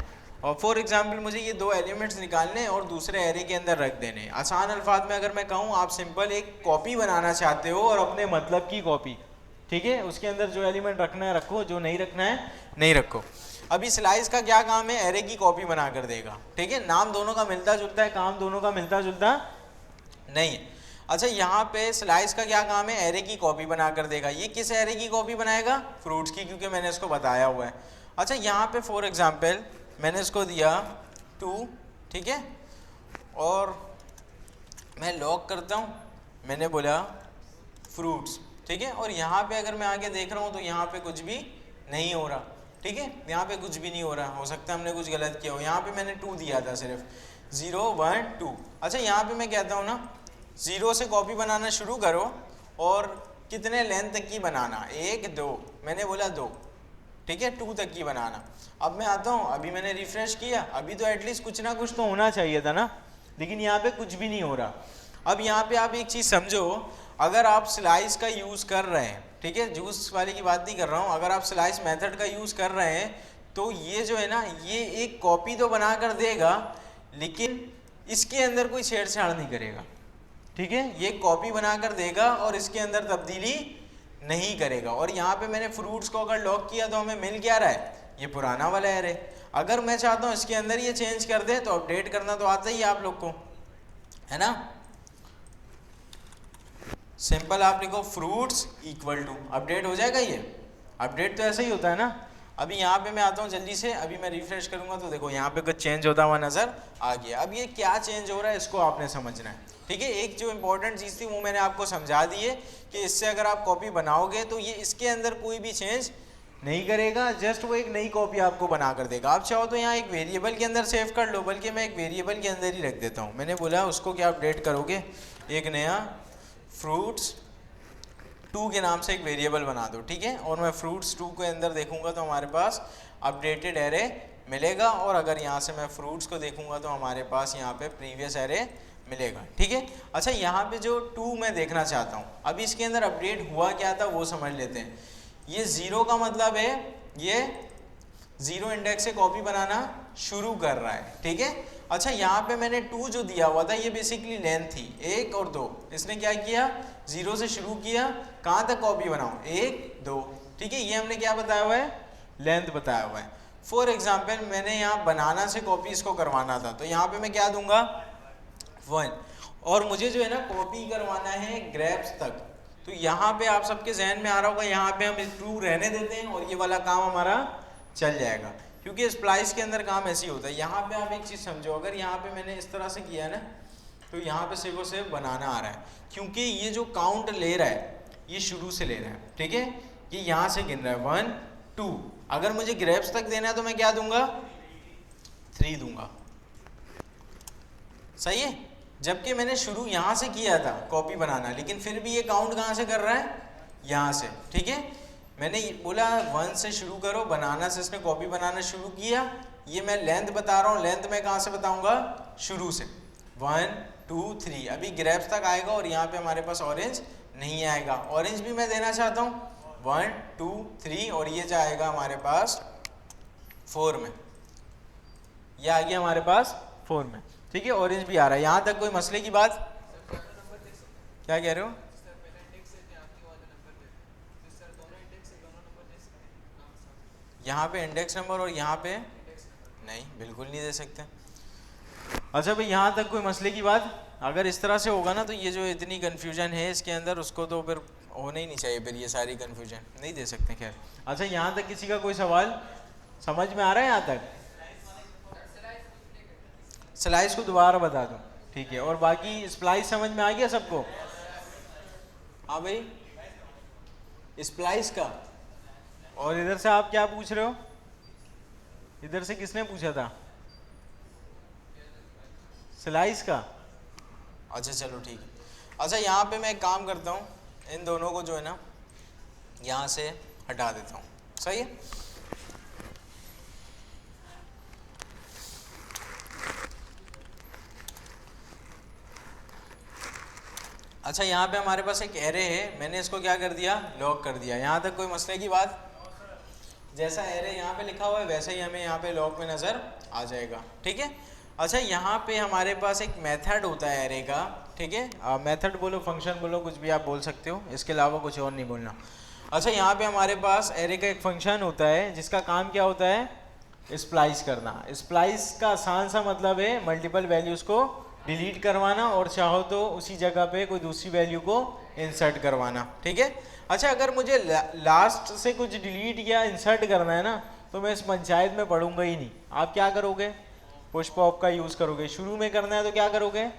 और फॉर एग्जांपल मुझे ये 2 एलिमेंट्स निकालने हैं और दूसरे एरे के अंदर रख देने हैं। आसान अल्फाज में अगर मैं कहूँ, आप सिंपल एक कॉपी बनाना चाहते हो और अपने मतलब की कॉपी, ठीक है। उसके अंदर जो एलिमेंट रखना है रखो, जो नहीं रखना है नहीं रखो। अभी स्लाइस का क्या काम है? एरे की कॉपी बना कर देगा, ठीक है। नाम दोनों का मिलता जुलता है, काम दोनों का मिलता जुलता नहीं है। अच्छा, यहाँ पे स्लाइस का क्या काम है? एरे की कॉपी बना कर देगा। ये किस एरे की कॉपी बनाएगा? फ्रूट्स की, क्योंकि मैंने इसको बताया हुआ है। अच्छा, यहाँ पे फॉर एग्जाम्पल मैंने इसको दिया 2, ठीक है, और मैं लॉक करता हूँ, मैंने बोला फ्रूट्स, ठीक है। और यहाँ पे अगर मैं आगे देख रहा हूँ तो यहाँ पे कुछ भी नहीं हो रहा, ठीक है, यहाँ पे कुछ भी नहीं हो रहा। हो सकता है हमने कुछ गलत किया हो। यहाँ पे मैंने 2 दिया था सिर्फ, 0 1 2। अच्छा, यहाँ पे मैं कहता हूँ ना 0 से कॉपी बनाना शुरू करो और कितने लेंथ तक की बनाना? 1 2, मैंने बोला 2, ठीक है, 2 तक की बनाना। अब मैं आता हूँ, अभी मैंने रिफ्रेश किया, अभी तो एटलीस्ट कुछ ना कुछ तो होना चाहिए था ना, लेकिन यहाँ पे कुछ भी नहीं हो रहा। अब यहाँ पे आप एक चीज़ समझो, अगर आप स्लाइस का यूज़ कर रहे हैं, ठीक है, जूस वाले की बात नहीं कर रहा हूँ, अगर आप स्लाइस मेथड का यूज़ कर रहे हैं तो ये जो है ना, ये एक कॉपी तो बना कर देगा लेकिन इसके अंदर कोई छेड़छाड़ नहीं करेगा, ठीक है। ये कॉपी बना कर देगा और इसके अंदर तब्दीली नहीं करेगा। और यहाँ पे मैंने फ्रूट्स को अगर लॉक किया तो हमें मिल क्या रहा है? ये पुराना वाला एरे। अगर मैं चाहता हूँ इसके अंदर ये चेंज कर दे तो अपडेट करना तो आता ही है आप लोग को, है ना। सिंपल आप लिखो फ्रूट्स इक्वल टू, अपडेट हो जाएगा। ये अपडेट तो ऐसा ही होता है ना। अभी यहाँ पे मैं आता हूँ जल्दी से, अभी मैं रिफ्रेश करूँगा तो देखो यहाँ पे कुछ चेंज होता हुआ नज़र आ गया। अब ये क्या चेंज हो रहा है इसको आपने समझना है, ठीक है। एक जो इंपॉर्टेंट चीज़ थी वो मैंने आपको समझा दी है कि इससे अगर आप कॉपी बनाओगे तो ये इसके अंदर कोई भी चेंज नहीं करेगा, जस्ट वो एक नई कॉपी आपको बना कर देगा। आप चाहो तो यहाँ एक वेरिएबल के अंदर सेव कर लो, बल्कि मैं एक वेरिएबल के अंदर ही रख देता हूँ। मैंने बोला उसको क्या अपडेट करोगे? एक नया फ्रूट्स 2 के नाम से एक वेरिएबल बना दो, ठीक है। और मैं फ्रूट्स 2 के अंदर देखूंगा तो हमारे पास अपडेटेड एरे मिलेगा, और अगर यहाँ से मैं फ्रूट्स को देखूंगा तो हमारे पास यहाँ पे प्रीवियस एरे मिलेगा, ठीक है। अच्छा, यहाँ पे जो 2 मैं देखना चाहता हूँ, अभी इसके अंदर अपडेट हुआ क्या था वो समझ लेते हैं। ये 0 का मतलब है ये 0 इंडेक्स से कॉपी बनाना शुरू कर रहा है, ठीक है। अच्छा, यहाँ पे मैंने 2 जो दिया हुआ था ये बेसिकली लेंथ थी 1 और 2। इसने क्या किया? 0 से शुरू किया, कहाँ तक कॉपी बनाऊँ? 1 2, ठीक है। ये हमने क्या बताया हुआ है? लेंथ बताया हुआ है। फॉर एग्जाम्पल मैंने यहाँ बनाना से कॉपी इसको करवाना था, तो यहाँ पे मैं क्या दूंगा? 1। और मुझे जो है ना कॉपी करवाना है ग्रैब्स तक, तो यहाँ पे आप सबके जहन में आ रहा होगा, यहाँ पे हम 2 रहने देते हैं और ये वाला काम हमारा चल जाएगा, क्योंकि स्प्लाइस के अंदर काम ऐसे ही होता है। यहाँ पे आप एक चीज़ समझो, अगर यहाँ पे मैंने इस तरह से किया है ना, तो यहाँ पे सिर्फ और सिर्फ बनाना आ रहा है, क्योंकि ये जो काउंट ले रहा है ये शुरू से ले रहा है, ठीक है। ये यहाँ से गिन रहा है 1 2। अगर मुझे ग्रेप्स तक देना है तो मैं क्या दूंगा? 3 दूंगा, सही है। जबकि मैंने शुरू यहाँ से किया था कॉपी बनाना, लेकिन फिर भी ये काउंट कहाँ से कर रहा है, यहाँ से। ठीक है, मैंने बोला 1 से शुरू करो, बनाना से इसने कॉपी बनाना शुरू किया। ये मैं लेंथ बता रहा हूँ, लेंथ मैं कहाँ से बताऊँगा, शुरू से। 1 2 3 अभी ग्रेप्स तक आएगा और यहाँ पे हमारे पास ऑरेंज नहीं आएगा। ऑरेंज भी मैं देना चाहता हूँ 1 2 3 और ये जाएगा हमारे पास 4 में, ये आ गया हमारे पास 4 में। ठीक है, ऑरेंज भी आ रहा है। यहाँ तक कोई मसले की बात? क्या कह रहे हो? यहाँ पे इंडेक्स नंबर और यहाँ पे नहीं, बिल्कुल नहीं दे सकते। अच्छा भाई, यहाँ तक कोई मसले की बात? अगर इस तरह से होगा ना तो ये जो इतनी कन्फ्यूजन है इसके अंदर, उसको तो फिर होना ही नहीं चाहिए, फिर ये सारी कन्फ्यूजन नहीं दे सकते। खैर, अच्छा यहाँ तक किसी का कोई सवाल समझ में आ रहा है? यहाँ तक स्लाइस को दोबारा बता दूं, ठीक है, और बाकी स्प्लाइस समझ में आ गया सबको? हाँ भाई, स्प्लाइस का। और इधर से आप क्या पूछ रहे हो? इधर से किसने पूछा था? स्लाइस का। अच्छा चलो ठीक है। अच्छा यहाँ पे मैं एक काम करता हूँ, इन दोनों को जो है ना यहाँ से हटा देता हूँ, सही है? अच्छा यहाँ पे हमारे पास एक एरे है, मैंने इसको क्या कर दिया, लॉक कर दिया। यहाँ तक कोई मसले की बात? जैसा एरे यहाँ पे लिखा हुआ है वैसे ही हमें यहाँ पे लॉक में नज़र आ जाएगा। ठीक है, अच्छा यहाँ पे हमारे पास एक मेथड होता है एरे का। ठीक है, मेथड बोलो, फंक्शन बोलो, कुछ भी आप बोल सकते हो, इसके अलावा कुछ और नहीं बोलना। अच्छा यहाँ पे हमारे पास एरे का एक फंक्शन होता है जिसका काम क्या होता है, स्प्लाइस करना। स्प्लाइस का आसान सा मतलब है मल्टीपल वैल्यूज़ को डिलीट करवाना और चाहो तो उसी जगह पे कोई दूसरी वैल्यू को इंसर्ट करवाना। ठीक है, अच्छा अगर मुझे लास्ट से कुछ डिलीट या इंसर्ट करना है ना तो मैं इस पंचायत में पढ़ूंगा ही नहीं। आप क्या करोगे, पुश पॉप का यूज़ करोगे। शुरू में करना है तो क्या करोगे,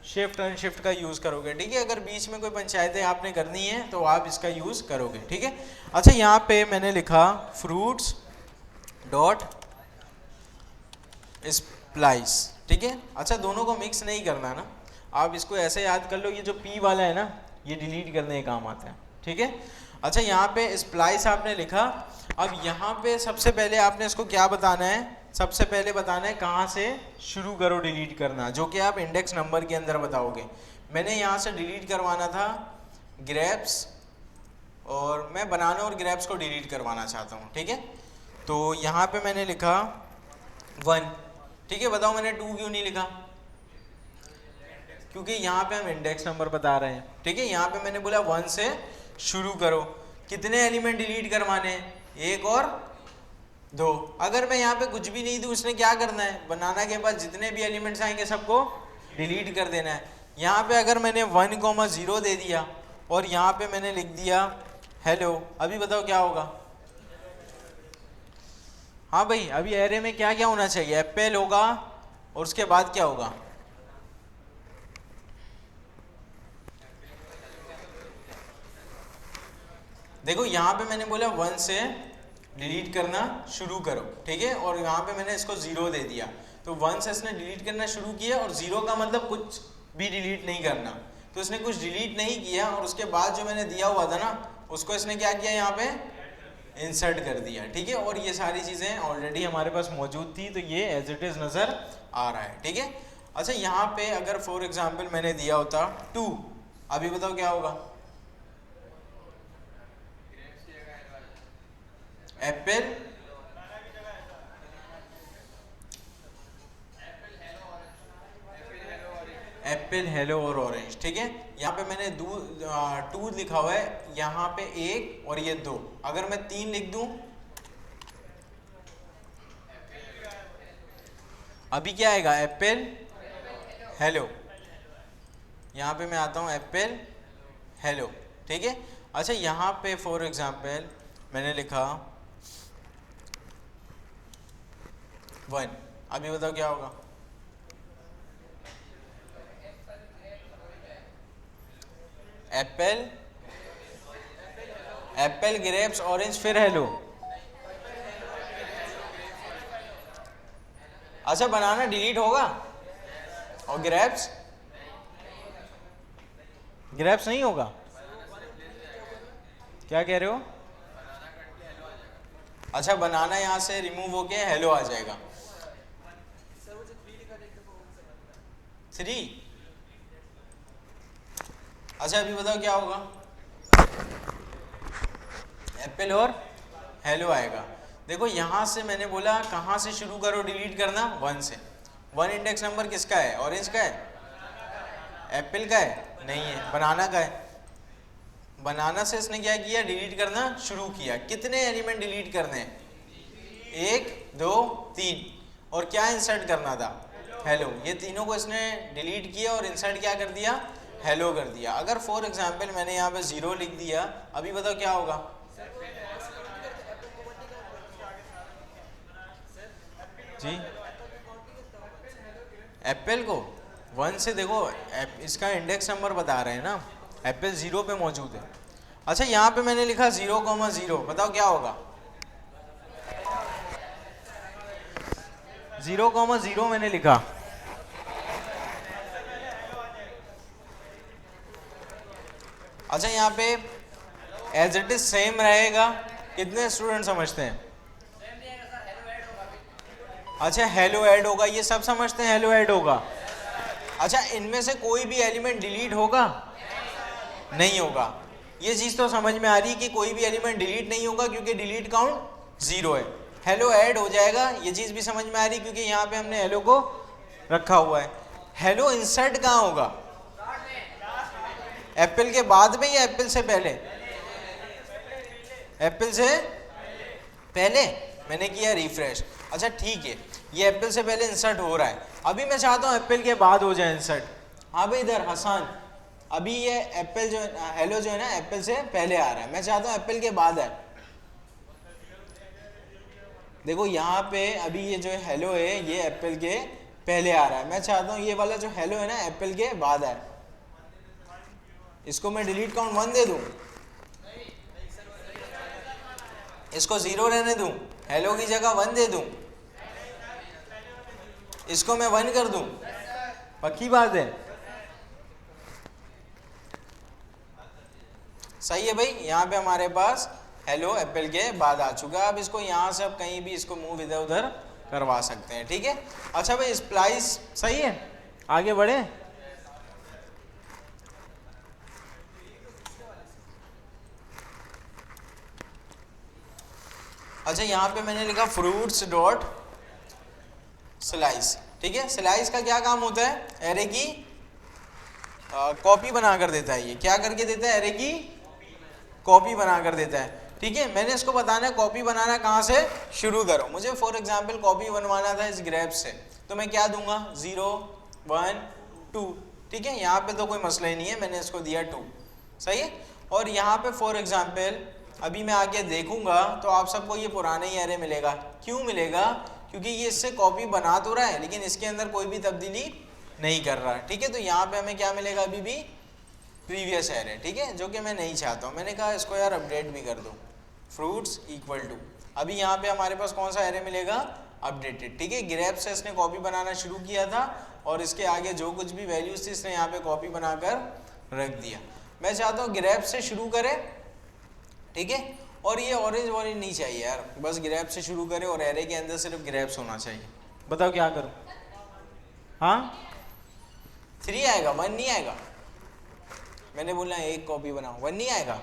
शिफ्ट एंड शिफ्ट का यूज़ करोगे। ठीक है, अगर बीच में कोई पंचायतें आपने करनी है तो आप इसका यूज़ करोगे। ठीक है, अच्छा यहाँ पे मैंने लिखा फ्रूट्स डॉट स्प्लाइस। ठीक है, अच्छा दोनों को मिक्स नहीं करना ना, आप इसको ऐसे याद कर लो, ये जो पी वाला है ना ये डिलीट करने के काम आता है। ठीक है, अच्छा यहाँ पे स्प्लाइस आपने लिखा। अब यहाँ पे सबसे पहले आपने इसको क्या बताना है, सबसे पहले बताना है कहाँ से शुरू करो डिलीट करना, जो कि आप इंडेक्स नंबर के अंदर बताओगे। मैंने यहाँ से डिलीट करवाना था ग्रेप्स, और मैं बनाना और ग्रेप्स को डिलीट करवाना चाहता हूँ। ठीक है, तो यहाँ पे मैंने लिखा 1। ठीक है, बताओ मैंने 2 क्यों नहीं लिखा, क्योंकि यहाँ पे हम इंडेक्स नंबर बता रहे हैं। ठीक है, यहाँ पे मैंने बोला 1 से शुरू करो। कितने एलिमेंट डिलीट करवाने, 1 और 2। अगर मैं यहाँ पे कुछ भी नहीं दूँ, इसने क्या करना है, बनाना के बाद जितने भी एलिमेंट्स आएंगे सबको डिलीट कर देना है। यहाँ पे अगर मैंने 1,0 दे दिया और यहाँ पे मैंने लिख दिया हेलो, अभी बताओ क्या होगा? हाँ भाई, अभी एरे में क्या क्या होना चाहिए, एप्पल होगा और उसके बाद क्या होगा, देखो यहाँ पे मैंने बोला 1 से डिलीट करना शुरू करो। ठीक है, और यहाँ पे मैंने इसको 0 दे दिया, तो 1 से इसने डिलीट करना शुरू किया, और 0 का मतलब कुछ भी डिलीट नहीं करना, तो इसने कुछ डिलीट नहीं किया, और उसके बाद जो मैंने दिया हुआ था ना उसको इसने क्या किया, यहाँ पे इंसर्ट कर दिया। ठीक है, और ये सारी चीज़ें ऑलरेडी हमारे पास मौजूद थी, तो ये एज इट इज़ नज़र आ रहा है। ठीक है, अच्छा यहाँ पे अगर फॉर एग्जाम्पल मैंने दिया होता 2, अभी बताओ क्या होगा, एप्पल एप्पल हेलो और ऑरेंज। ठीक है, यहाँ पे मैंने 2 लिखा हुआ है, यहाँ पे 1 और ये 2। अगर मैं 3 लिख दूं, अभी क्या आएगा, एप्पल हेलो। यहाँ पे मैं आता हूँ एप्पल हेलो। ठीक है, अच्छा यहाँ पे फॉर एग्जाम्पल मैंने लिखा 1, अभी बताओ क्या होगा, एप्पल एप्पल ग्रेप्स ऑरेंज फिर हेलो। अच्छा बनाना डिलीट होगा और ग्रेप्स ग्रेप्स नहीं होगा? क्या कह रहे हो? अच्छा, बनाना यहाँ से रिमूव होके हेलो आ जाएगा। 3। अच्छा अभी बताओ क्या होगा? एप्पल और हेलो आएगा। देखो यहाँ से मैंने बोला कहाँ से शुरू करो डिलीट करना? 1 से। 1 इंडेक्स नंबर किसका है? ऑरेंज का है? एप्पल का है? नहीं है, बनाना का है। बनाना से इसने क्या किया? डिलीट करना शुरू किया। कितने एलिमेंट डिलीट करने हैं? 1 2 3। और क्या इंसर्ट करना था? हेलो। ये तीनों को इसने डिलीट किया और इंसर्ट क्या कर दिया? हेलो कर दिया। अगर फॉर एग्जांपल मैंने यहाँ पे 0 लिख दिया, अभी बताओ क्या होगा? जी, एप्पल को 1 से देखो इसका इंडेक्स नंबर बता रहे हैं ना, एप्पल 0 पे मौजूद है। अच्छा यहाँ पे मैंने लिखा 0,0, बताओ क्या होगा? 0,0 मैंने लिखा। अच्छा यहाँ पे एज इट इज सेम रहेगा। कितने स्टूडेंट समझते हैं? अच्छा हेलो ऐड होगा, ये सब समझते हैं हेलो ऐड होगा। अच्छा इनमें से कोई भी एलिमेंट डिलीट होगा? नहीं होगा। ये चीज़ तो समझ में आ रही है कि कोई भी एलिमेंट डिलीट नहीं होगा क्योंकि डिलीट काउंट 0 है। हेलो ऐड हो जाएगा, ये चीज़ भी समझ में आ रही क्योंकि यहाँ पे हमने हेलो को रखा हुआ है। हेलो इंसर्ट कहाँ होगा? एप्पल के बाद में या एप्पल से पहले? एप्पल से पहले। मैंने किया रिफ्रेश। अच्छा ठीक है, ये एप्पल से पहले इंसर्ट हो रहा है। अभी मैं चाहता हूँ एप्पल के बाद हो जाए इंसर्ट। हाँ भाई इधर हसन, अभी ये एप्पल जो हेलो जो है ना एप्पल से पहले आ रहा है, मैं चाहता हूँ एप्पल के बाद है। देखो यहाँ पे अभी ये जो हेलो है ये एप्पल के पहले आ रहा है, मैं चाहता हूँ ये वाला जो हेलो है ना एप्पल के बाद है। इसको मैं डिलीट काउंट 1 दे दूँ, इसको 0 रहने दूँ, हेलो की जगह 1 दे दूँ, इसको मैं 1 कर दूँ? पक्की बात है? सही है भाई। यहाँ पे हमारे पास हेलो एप्पल के बाद आ चुका है। अब इसको यहाँ से अब कहीं भी इसको मूव इधर उधर करवा सकते हैं, ठीक है। अच्छा भाई स्प्लाइस सही है, आगे बढ़े। अच्छा यहाँ पे मैंने लिखा फ्रूट्स डॉट स्लाइस, ठीक है। स्लाइस का क्या काम होता है? एरे की कॉपी बना कर देता है। ये क्या करके देता है? एरे की कॉपी बना कर देता है, ठीक है। मैंने इसको बताना है कॉपी बनाना कहाँ से शुरू करो। मुझे फॉर एग्जांपल कॉपी बनवाना था इस ग्रेप से, तो मैं क्या दूंगा? 0 1 2, ठीक है। यहाँ पे तो कोई मसला ही नहीं है, मैंने इसको दिया 2, सही है। और यहाँ पे फॉर एग्जांपल अभी मैं आगे देखूंगा तो आप सबको ये पुराना ही एरे मिलेगा। क्यों मिलेगा? क्योंकि ये इससे कॉपी बना तो रहा है लेकिन इसके अंदर कोई भी तब्दीली नहीं कर रहा है, ठीक है। तो यहाँ पे हमें क्या मिलेगा? अभी भी प्रीवियस एरे, ठीक है, जो कि मैं नहीं चाहता हूँ। मैंने कहा इसको यार अपडेट भी कर दो, फ्रूट्स इक्वल टू। अभी यहाँ पे हमारे पास कौन सा एरे मिलेगा? अपडेटेड, ठीक है। ग्रेप से इसने कॉपी बनाना शुरू किया था और इसके आगे जो कुछ भी वैल्यूज थी इसने यहाँ पे कॉपी बनाकर रख दिया। मैं चाहता हूँ ग्रेप से शुरू करे, ठीक है। और ये ऑरेंज ऑरेंज नहीं चाहिए यार, बस ग्रेप से शुरू करे और एरे के अंदर सिर्फ ग्रेप्स होना चाहिए। बताओ क्या करूँ? हाँ 3 आएगा, 1 नहीं आएगा। मैंने बोला एक कॉपी बनाओ, 1 नहीं आएगा।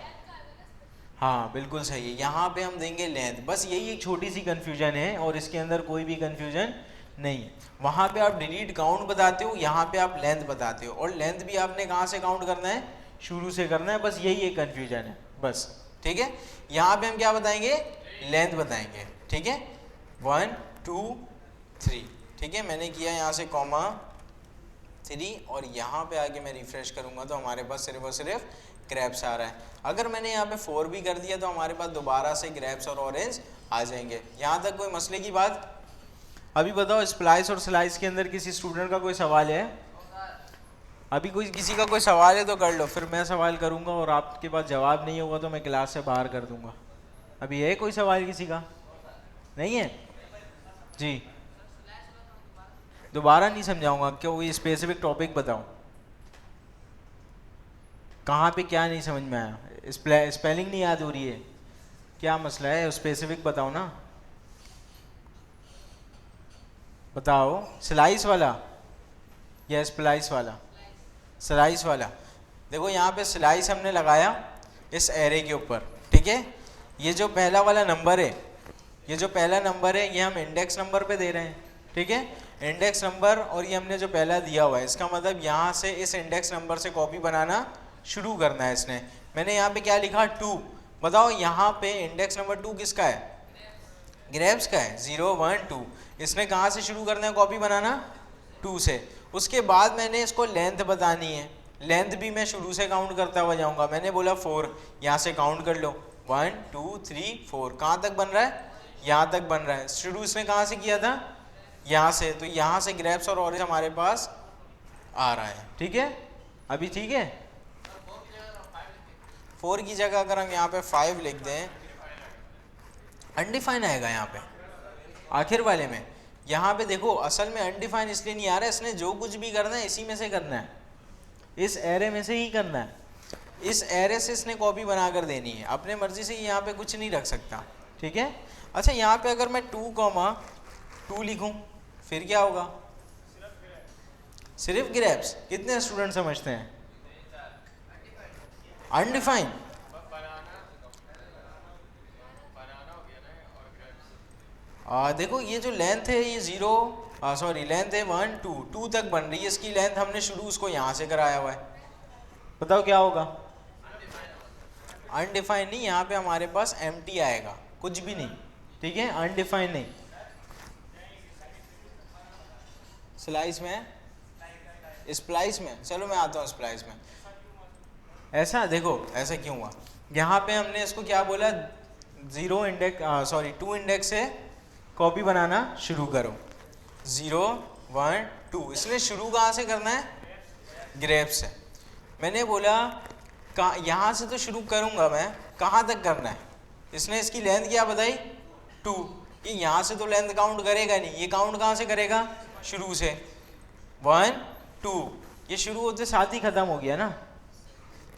हाँ बिल्कुल सही है। यहाँ पे हम देंगे लेंथ, बस यही एक छोटी सी कन्फ्यूजन है और इसके अंदर कोई भी कन्फ्यूजन नहीं है। वहाँ पे आप डिलीट काउंट बताते हो, यहाँ पे आप लेंथ बताते हो, और लेंथ भी आपने कहाँ से काउंट करना है? शुरू से करना है, बस यही एक कन्फ्यूजन है बस, ठीक है। यहाँ पे हम क्या बताएंगे? लेंथ बताएंगे, ठीक है। 1 2 3, ठीक है। मैंने किया यहाँ से कॉमा 3 और यहाँ पे आके मैं रिफ्रेश करूँगा तो हमारे पास सिर्फ और सिर्फ ग्रेप्स आ रहा है। अगर मैंने यहाँ पे 4 भी कर दिया तो हमारे पास दोबारा से ग्रेप्स और ऑरेंज आ जाएंगे। यहाँ तक कोई मसले की बात? अभी बताओ स्प्लाइस और स्लाइस के अंदर किसी स्टूडेंट का कोई सवाल है? अभी कोई किसी का कोई सवाल है तो कर लो, फिर मैं सवाल करूँगा और आपके पास जवाब नहीं होगा तो मैं क्लास से बाहर कर दूँगा। अभी है कोई सवाल किसी का? नहीं है जी? दोबारा नहीं समझाऊंगा, क्यों? ये स्पेसिफिक टॉपिक बताओ। कहाँ पे क्या नहीं समझ में आया? स्पेलिंग नहीं याद हो रही है, क्या मसला है? स्पेसिफिक बताओ ना, बताओ। स्लाइस वाला या स्प्लाइस वाला? स्लाइस वाला। देखो यहाँ पे स्लाइस हमने लगाया इस एरे के ऊपर, ठीक है। ये जो पहला वाला नंबर है, ये जो पहला नंबर है, ये हम इंडेक्स नंबर पे दे रहे हैं, ठीक है, इंडेक्स नंबर। और ये हमने जो पहला दिया हुआ है, इसका मतलब यहाँ से इस इंडेक्स नंबर से कॉपी बनाना शुरू करना है इसने। मैंने यहाँ पे क्या लिखा? 2। बताओ यहाँ पे इंडेक्स नंबर 2 किसका है? ग्रेप्स का है। 0 1 2। इसने कहाँ से शुरू करना है कॉपी बनाना? 2 से। उसके बाद मैंने इसको लेंथ बतानी है, लेंथ भी मैं शुरू से काउंट करता हुआ जाऊँगा। मैंने बोला 4, यहाँ से काउंट कर लो, 1 2 3 4। कहाँ तक बन रहा है? यहाँ तक बन रहा है। शुरू इसने कहाँ से किया था? यहाँ से। तो यहाँ से ग्रेप्स और ऑरेंज हमारे पास आ रहा है, ठीक है। अभी ठीक है। 4 की जगह अगर हम यहाँ पे 5 लिख दें, अनडिफाइन आएगा यहाँ पे आखिर वाले में। यहाँ पे देखो असल में अनडिफाइन इसलिए नहीं आ रहा है, इसने जो कुछ भी करना है इसी में से करना है, इस एरे में से ही करना है। इस एरे से इसने कॉपी बना कर देनी है, अपने मर्जी से यहाँ पे कुछ नहीं रख सकता, ठीक है। अच्छा यहाँ पे अगर मैं 2, लिखूँ फिर क्या होगा? सिर्फ ग्रेप्स। कितने स्टूडेंट समझते हैं? अनडिफाइन। देखो ये जो लेंथ है ये 0 लेंथ है 1 2 तक बन रही है। इसकी लेंथ हमने शुरू उसको यहाँ से कराया हुआ है। बताओ क्या होगा? अनडिफाइन नहीं, यहाँ पे हमारे पास एम्प्टी आएगा, कुछ भी नहीं, ठीक है, अनडिफाइन नहीं। स्लाइस में, स्प्लाइस में, चलो मैं आता हूँ स्प्लाइस में। ऐसा देखो, ऐसा क्यों हुआ? यहाँ पे हमने इसको क्या बोला? 2 इंडेक्स से कॉपी बनाना शुरू करो। 0 1 2। इसने शुरू कहाँ से करना है? ग्रेप्स से। मैंने बोला यहाँ से तो शुरू करूँगा मैं, कहाँ तक करना है? इसने इसकी लेंथ क्या बताई? 2। ये यहाँ से तो लेंथ काउंट करेगा नहीं, ये काउंट कहाँ से करेगा? शुरू से। 1 2। ये शुरू होते साथ ही ख़त्म हो गया ना।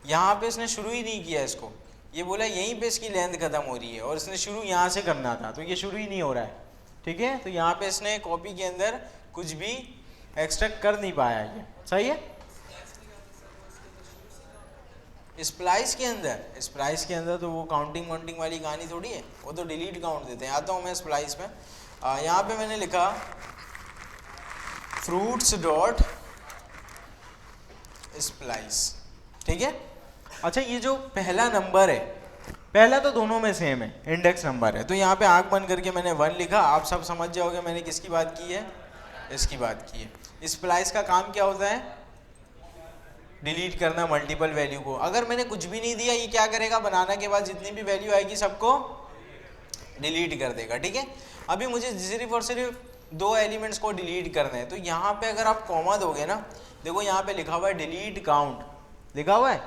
यहाँ पे इसने शुरू ही नहीं किया इसको, ये बोला यहीं पे इसकी लेंथ ख़त्म हो रही है और इसने शुरू यहाँ से करना था, तो ये शुरू ही नहीं हो रहा है, ठीक है। तो यहाँ पे इसने कॉपी के अंदर कुछ भी एक्सट्रैक्ट कर नहीं पाया, ये सही है। स्प्लाइस के अंदर तो वो काउंटिंग वाली कहानी थोड़ी है, वो तो डिलीट काउंट देते हैं। आता हूँ मैं स्प्लाइस में। यहाँ पे मैंने लिखा फ्रूट्स डॉट स्प्लाइस, ठीक है। अच्छा ये जो पहला नंबर है, पहला तो दोनों में सेम है, इंडेक्स नंबर है, तो यहाँ पे आंख बंद करके मैंने 1 लिखा। आप सब समझ जाओगे मैंने किसकी बात की है, इसकी बात की है। स्प्लाइस का काम क्या होता है? डिलीट करना मल्टीपल वैल्यू को। अगर मैंने कुछ भी नहीं दिया, ये क्या करेगा? बनाना के बाद जितनी भी वैल्यू आएगी सबको डिलीट कर देगा, ठीक है। अभी मुझे सिर्फ और सिर्फ 2 एलिमेंट्स को डिलीट करना है, तो यहाँ पे अगर आप कॉमा दोगे ना, देखो यहाँ पे लिखा हुआ है डिलीट काउंट, लिखा हुआ है,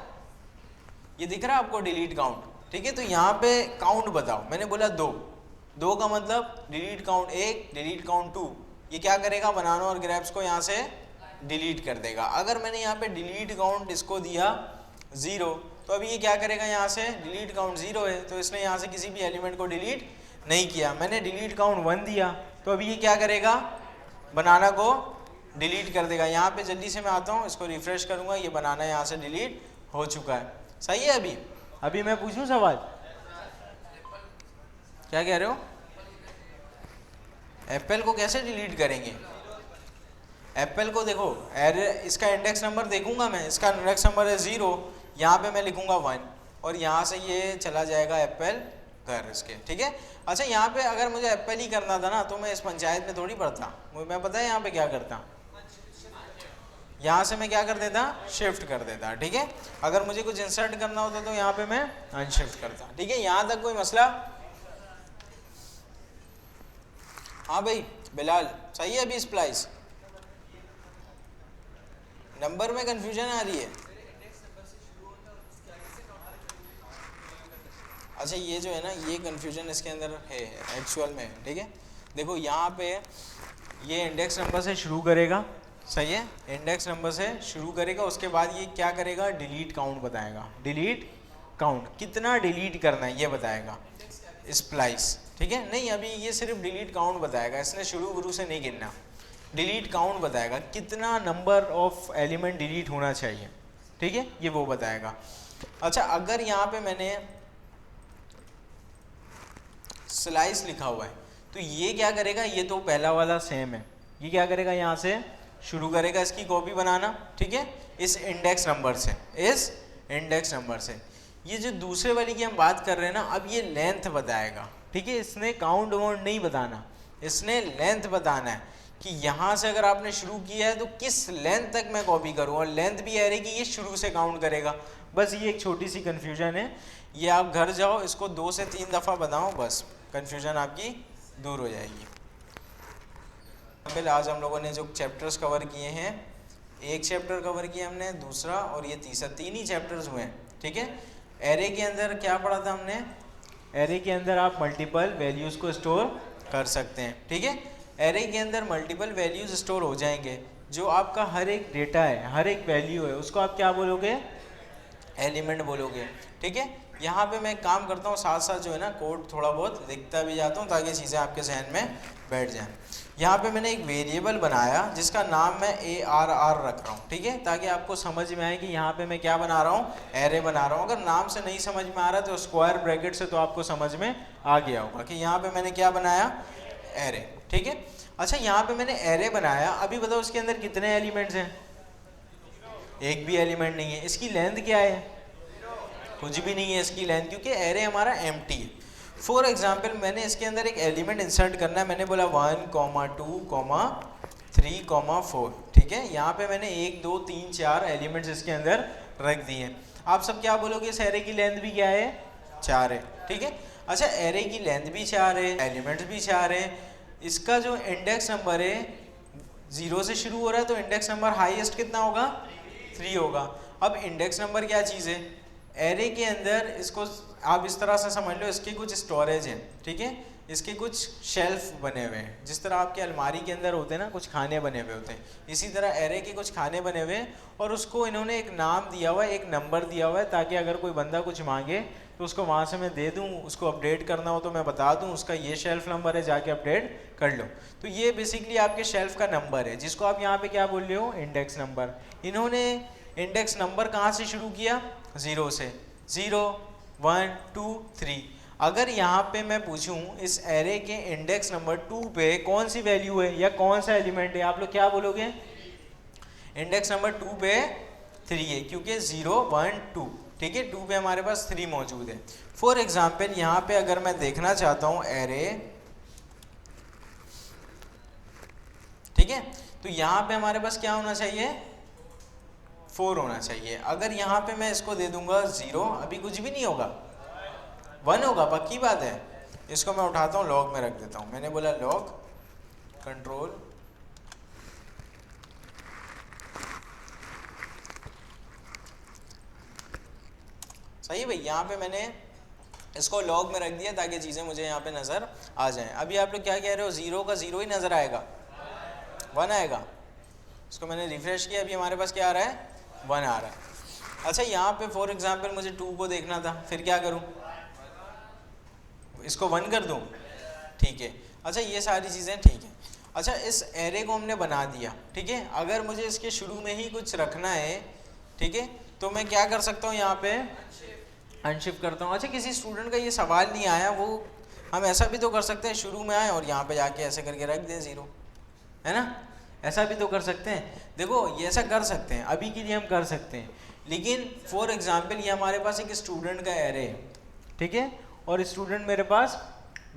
ये दिख रहा है आपको डिलीट काउंट, ठीक है। तो यहाँ पे काउंट बताओ, मैंने बोला 2 का मतलब डिलीट काउंट 1, डिलीट काउंट 2। ये क्या करेगा? बनाना और ग्रेप्स को यहाँ से डिलीट कर देगा। अगर मैंने यहाँ पे डिलीट काउंट इसको दिया 0, तो अभी ये क्या करेगा? यहाँ से डिलीट काउंट 0 है, तो इसने यहाँ से किसी भी एलिमेंट को डिलीट नहीं किया। मैंने डिलीट काउंट 1 दिया, तो अभी ये क्या करेगा? बनाना को डिलीट कर देगा। यहाँ पे जल्दी से मैं आता हूँ, इसको रिफ्रेश करूँगा, ये बनाना यहाँ से डिलीट हो चुका है, सही है। अभी मैं पूछूं सवाल, क्या कह रहे हो? एप्पल को कैसे डिलीट करेंगे? एप्पल को देखो, एरे इसका इंडेक्स नंबर देखूंगा मैं, इसका इंडेक्स नंबर है 0, यहाँ पे मैं लिखूंगा 1 और यहाँ से ये चला जाएगा एप्पल घर इसके, ठीक है। अच्छा यहाँ पे अगर मुझे एप्पल ही करना था ना, तो मैं इस पंचायत में थोड़ी पढ़ता, मैं पता है यहाँ पे क्या करता, यहाँ से मैं क्या कर देता? शिफ्ट कर देता, ठीक है। अगर मुझे कुछ इंसर्ट करना होता तो यहाँ पे मैं अनशिफ्ट करता, ठीक है। यहाँ तक कोई मसला? हाँ भाई बिलाल, सही है। अभी स्प्लाइस नंबर में कंफ्यूजन आ रही है। अच्छा ये जो है ना, ये कंफ्यूजन इसके अंदर है एक्चुअल में, ठीक है। देखो यहाँ पे ये इंडेक्स नंबर से शुरू करेगा, सही है, इंडेक्स नंबर से शुरू करेगा, उसके बाद ये क्या करेगा, डिलीट काउंट बताएगा, डिलीट काउंट कितना डिलीट करना है ये बताएगा, स्प्लाइस, ठीक है। नहीं अभी ये सिर्फ डिलीट काउंट बताएगा, इसने शुरू गुरु से नहीं गिनना, डिलीट काउंट बताएगा कितना नंबर ऑफ एलिमेंट डिलीट होना चाहिए, ठीक है, ये वो बताएगा। अच्छा अगर यहाँ पे मैंने स्लाइस लिखा हुआ है तो ये क्या करेगा, ये तो पहला वाला सेम है, ये क्या करेगा, यहाँ से शुरू करेगा इसकी कॉपी बनाना, ठीक है, इस इंडेक्स नंबर से, इस इंडेक्स नंबर से। ये जो दूसरे वाली की हम बात कर रहे हैं ना, अब ये लेंथ बताएगा, ठीक है, इसने काउंट वाउंट नहीं बताना, इसने लेंथ बताना है कि यहाँ से अगर आपने शुरू किया है तो किस लेंथ तक मैं कॉपी करूँ, और लेंथ भी आ रही कि ये शुरू से काउंट करेगा। बस ये एक छोटी सी कन्फ्यूजन है, ये आप घर जाओ इसको 2 से 3 दफ़ा बताओ, बस कन्फ्यूजन आपकी दूर हो जाएगी। आज हम लोगों ने जो चैप्टर्स कवर किए हैं, एक चैप्टर कवर किया हमने, दूसरा और ये तीसरा, 3 ही चैप्टर्स हुए हैं, ठीक है। एरे के अंदर क्या पढ़ा था हमने, एरे के अंदर आप मल्टीपल वैल्यूज़ को स्टोर कर सकते हैं, ठीक है। एरे के अंदर मल्टीपल वैल्यूज़ स्टोर हो जाएंगे, जो आपका हर एक डेटा है, हर एक वैल्यू है, उसको आप क्या बोलोगे, एलिमेंट बोलोगे, ठीक है। यहाँ पे मैं काम करता हूँ साथ साथ जो है ना कोड थोड़ा बहुत लिखता भी जाता हूँ ताकि चीज़ें आपके जहन में बैठ जाएं। यहाँ पे मैंने एक वेरिएबल बनाया जिसका नाम मैं ARR रख रहा हूँ, ठीक है, ताकि आपको समझ में आए कि यहाँ पे मैं क्या बना रहा हूँ, एरे बना रहा हूँ। अगर नाम से नहीं समझ में आ रहा तो स्क्वायर ब्रैकेट से तो आपको समझ में आ गया होगा कि यहाँ पे मैंने क्या बनाया, एरे, ठीक है। अच्छा यहाँ पे मैंने एरे बनाया, अभी बताओ उसके अंदर कितने एलिमेंट्स हैं, एक भी एलिमेंट नहीं है। इसकी लेंथ क्या है, कुछ भी नहीं है इसकी लेंथ, क्योंकि एरे हमारा एम्प्टी है। फॉर एग्जाम्पल मैंने इसके अंदर एक एलिमेंट इंसर्ट करना है, मैंने बोला 1, 2, 3, 4, ठीक है। यहाँ पे मैंने 1, 2, 3, 4 एलिमेंट्स इसके अंदर रख दिए। आप सब क्या बोलोगे, इस एरे की लेंथ भी क्या है, 4 है, ठीक है। अच्छा एरे की लेंथ भी 4 है, एलिमेंट्स भी 4 है, इसका जो इंडेक्स नंबर है 0 से शुरू हो रहा है तो इंडेक्स नंबर हाईएस्ट कितना होगा, 3 होगा। अब इंडेक्स नंबर क्या चीज़ है, एरे के अंदर इसको आप इस तरह से समझ लो, इसके कुछ स्टोरेज हैं, ठीक है, इसके कुछ शेल्फ बने हुए हैं, जिस तरह आपके अलमारी के अंदर होते हैं ना कुछ खाने बने हुए होते हैं, इसी तरह एरे के कुछ खाने बने हुए हैं, और उसको इन्होंने एक नाम दिया हुआ है, एक नंबर दिया हुआ है, ताकि अगर कोई बंदा कुछ मांगे तो उसको वहाँ से मैं दे दूँ, उसको अपडेट करना हो तो मैं बता दूँ उसका ये शेल्फ नंबर है, जाके अपडेट कर लो। तो ये बेसिकली आपके शेल्फ का नंबर है, जिसको आप यहाँ पे क्या बोल रहे हो, इंडेक्स नंबर। इन्होंने इंडेक्स नंबर कहाँ से शुरू किया, 0 से, 0, 1, 2, 3। अगर यहाँ पे मैं पूछूं इस एरे के इंडेक्स नंबर 2 पे कौन सी वैल्यू है या कौन सा एलिमेंट है, आप लोग क्या बोलोगे, इंडेक्स नंबर 2 पे 3 है, क्योंकि 0, 1, 2, ठीक है, 2 पे हमारे पास 3 मौजूद है। फॉर एग्जाम्पल यहाँ पे अगर मैं देखना चाहता हूँ एरे, ठीक है, तो यहाँ पे हमारे पास क्या होना चाहिए, 4 होना चाहिए। अगर यहाँ पे मैं इसको दे दूंगा 0, अभी कुछ भी नहीं होगा, 1 होगा, पक्की बात है। इसको मैं उठाता हूँ लॉग में रख देता हूँ, मैंने बोला लॉग कंट्रोल सही है भाई, यहाँ पे मैंने इसको लॉग में रख दिया ताकि चीज़ें मुझे यहाँ पे नज़र आ जाएं। अभी आप लोग क्या कह रहे हो, 0 का 0 ही नज़र आएगा, 1 आएगा। इसको मैंने रिफ्रेश किया, अभी हमारे पास क्या आ रहा है, 1 आ रहा है। अच्छा यहाँ पे फॉर एग्जांपल मुझे 2 को देखना था, फिर क्या करूँ, इसको 1 कर दूँ, ठीक है। अच्छा ये सारी चीज़ें ठीक है। अच्छा इस एरे को हमने बना दिया, ठीक है। अगर मुझे इसके शुरू में ही कुछ रखना है, ठीक है, तो मैं क्या कर सकता हूँ, यहाँ पे अनशिफ्ट करता हूँ। अच्छा किसी स्टूडेंट का ये सवाल नहीं आया, वो हम ऐसा भी तो कर सकते हैं, शुरू में आए और यहाँ पे जाके ऐसे करके रख दें 0, है ना, ऐसा भी तो कर सकते हैं। देखो ये ऐसा कर सकते हैं, अभी के लिए हम कर सकते हैं, लेकिन फॉर एग्जांपल ये हमारे पास एक स्टूडेंट का एरे है, ठीक है, और स्टूडेंट मेरे पास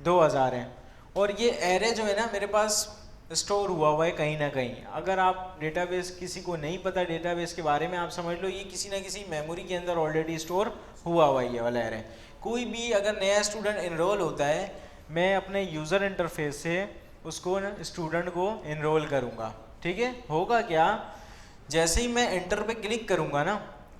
2000 हैं, और ये एरे जो है ना मेरे पास स्टोर हुआ हुआ है कहीं ना कहीं। अगर आप डेटाबेस, किसी को नहीं पता डेटाबेस के बारे में, आप समझ लो ये किसी ना किसी मेमोरी के अंदर ऑलरेडी स्टोर हुआ हुआ है ये वाला एरे। कोई भी अगर नया स्टूडेंट इनरोल होता है, मैं अपने यूज़र इंटरफेस से उसको स्टूडेंट को इनरोल करूँगा, ठीक है। होगा क्या, जैसे ही मैं एंटर पे क्लिक करूँगा ना,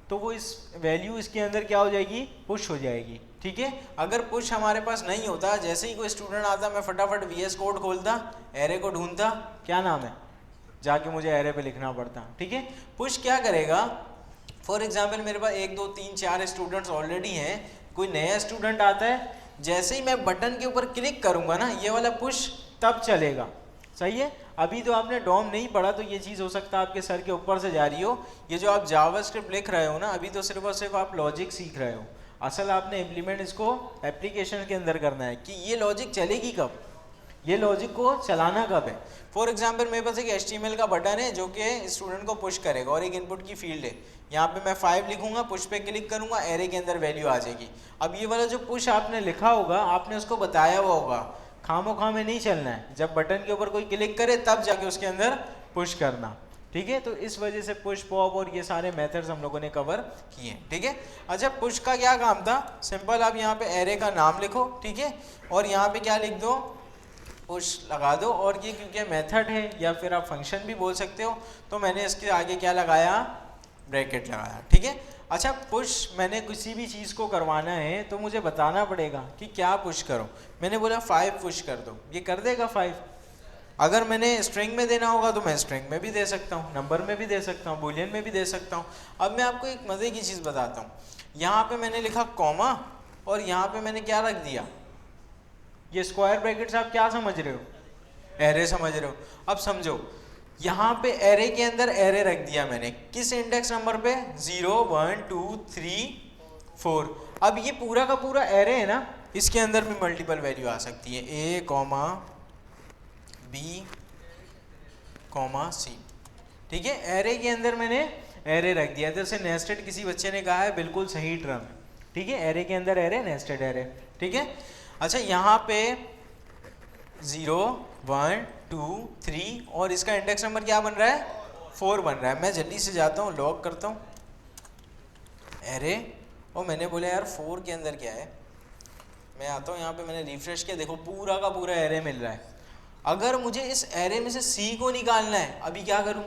तो वो इस वैल्यू इसके अंदर क्या हो जाएगी, पुश हो जाएगी, ठीक है। अगर पुश हमारे पास नहीं होता, जैसे ही कोई स्टूडेंट आता मैं फटाफट VS कोड खोलता, एरे को ढूंढता, क्या नाम है, जाके मुझे एरे पे लिखना पड़ता। ठीक है, पुश क्या करेगा, फॉर एग्जाम्पल मेरे पास 1 2 3 4 स्टूडेंट्स ऑलरेडी हैं, कोई नया स्टूडेंट आता है, जैसे ही मैं बटन के ऊपर क्लिक करूंगा ना, ये वाला पुश तब चलेगा। सही है, अभी तो आपने डॉम नहीं पढ़ा तो ये चीज़ हो सकता है आपके सर के ऊपर से जा रही हो। ये जो आप जावास्क्रिप्ट लिख रहे हो ना, अभी तो सिर्फ और सिर्फ आप लॉजिक सीख रहे हो, असल आपने इम्प्लीमेंट इसको एप्लीकेशन के अंदर करना है कि ये लॉजिक चलेगी कब, ये लॉजिक को चलाना कब है। फॉर एग्जाम्पल मेरे पास एक HTML का बटन है जो कि स्टूडेंट को पुश करेगा और एक इनपुट की फील्ड है, यहाँ पे मैं 5 लिखूंगा, पुश पे क्लिक करूंगा, एरे के अंदर वैल्यू आ जाएगी। अब ये वाला जो पुश आपने लिखा होगा, आपने उसको बताया हुआ होगा, खामो खा में नहीं चलना है, जब बटन के ऊपर कोई क्लिक करे तब जाके उसके अंदर पुश करना। ठीक है, तो इस वजह से पुश पॉप और ये सारे मेथड्स हम लोगों ने कवर किए। ठीक है, अच्छा पुश का क्या काम था, सिंपल आप यहाँ पे एरे का नाम लिखो, ठीक है, और यहाँ पे क्या लिख दो, पुश लगा दो, और ये क्योंकि मेथड है या फिर आप फंक्शन भी बोल सकते हो, तो मैंने इसके आगे क्या लगाया, ब्रैकेट लगाया। ठीक है, अच्छा पुश मैंने किसी भी चीज़ को करवाना है तो मुझे बताना पड़ेगा कि क्या पुश करो। मैंने बोला 5 पुश कर दो, ये कर देगा 5। अगर मैंने स्ट्रिंग में देना होगा तो मैं स्ट्रिंग में भी दे सकता हूँ, नंबर में भी दे सकता हूँ, बूलियन में भी दे सकता हूँ। अब मैं आपको एक मज़े की चीज़ बताता हूँ, यहाँ पे मैंने लिखा कॉमा और यहाँ पे मैंने क्या रख दिया, ये स्क्वायर ब्रैकेट्स आप क्या समझ रहे हो, एरे समझ रहे हो। अब समझो, यहाँ पे एरे के अंदर एरे रख दिया मैंने, किस इंडेक्स नंबर पे, 0 1 2 3 4। अब ये पूरा का पूरा एरे है ना, इसके अंदर भी मल्टीपल वैल्यू आ सकती है, A, B, C। ठीक है, एरे के अंदर मैंने एरे रख दिया, इधर से नेस्टेड किसी बच्चे ने कहा है, बिल्कुल सही टर्म। ठीक है, एरे के अंदर एरे, नेस्टेड एरे। ठीक है, अच्छा यहाँ पे 0 1 2 3 और इसका इंडेक्स नंबर क्या बन रहा है, 4 बन रहा है। मैं जल्दी से जाता हूँ, लॉग करता हूँ एरे, और मैंने बोला यार 4 के अंदर क्या है, मैं आता हूँ यहाँ पे, मैंने रिफ्रेश किया, देखो पूरा का पूरा एरे मिल रहा है। अगर मुझे इस एरे में से C को निकालना है, अभी क्या करूँ,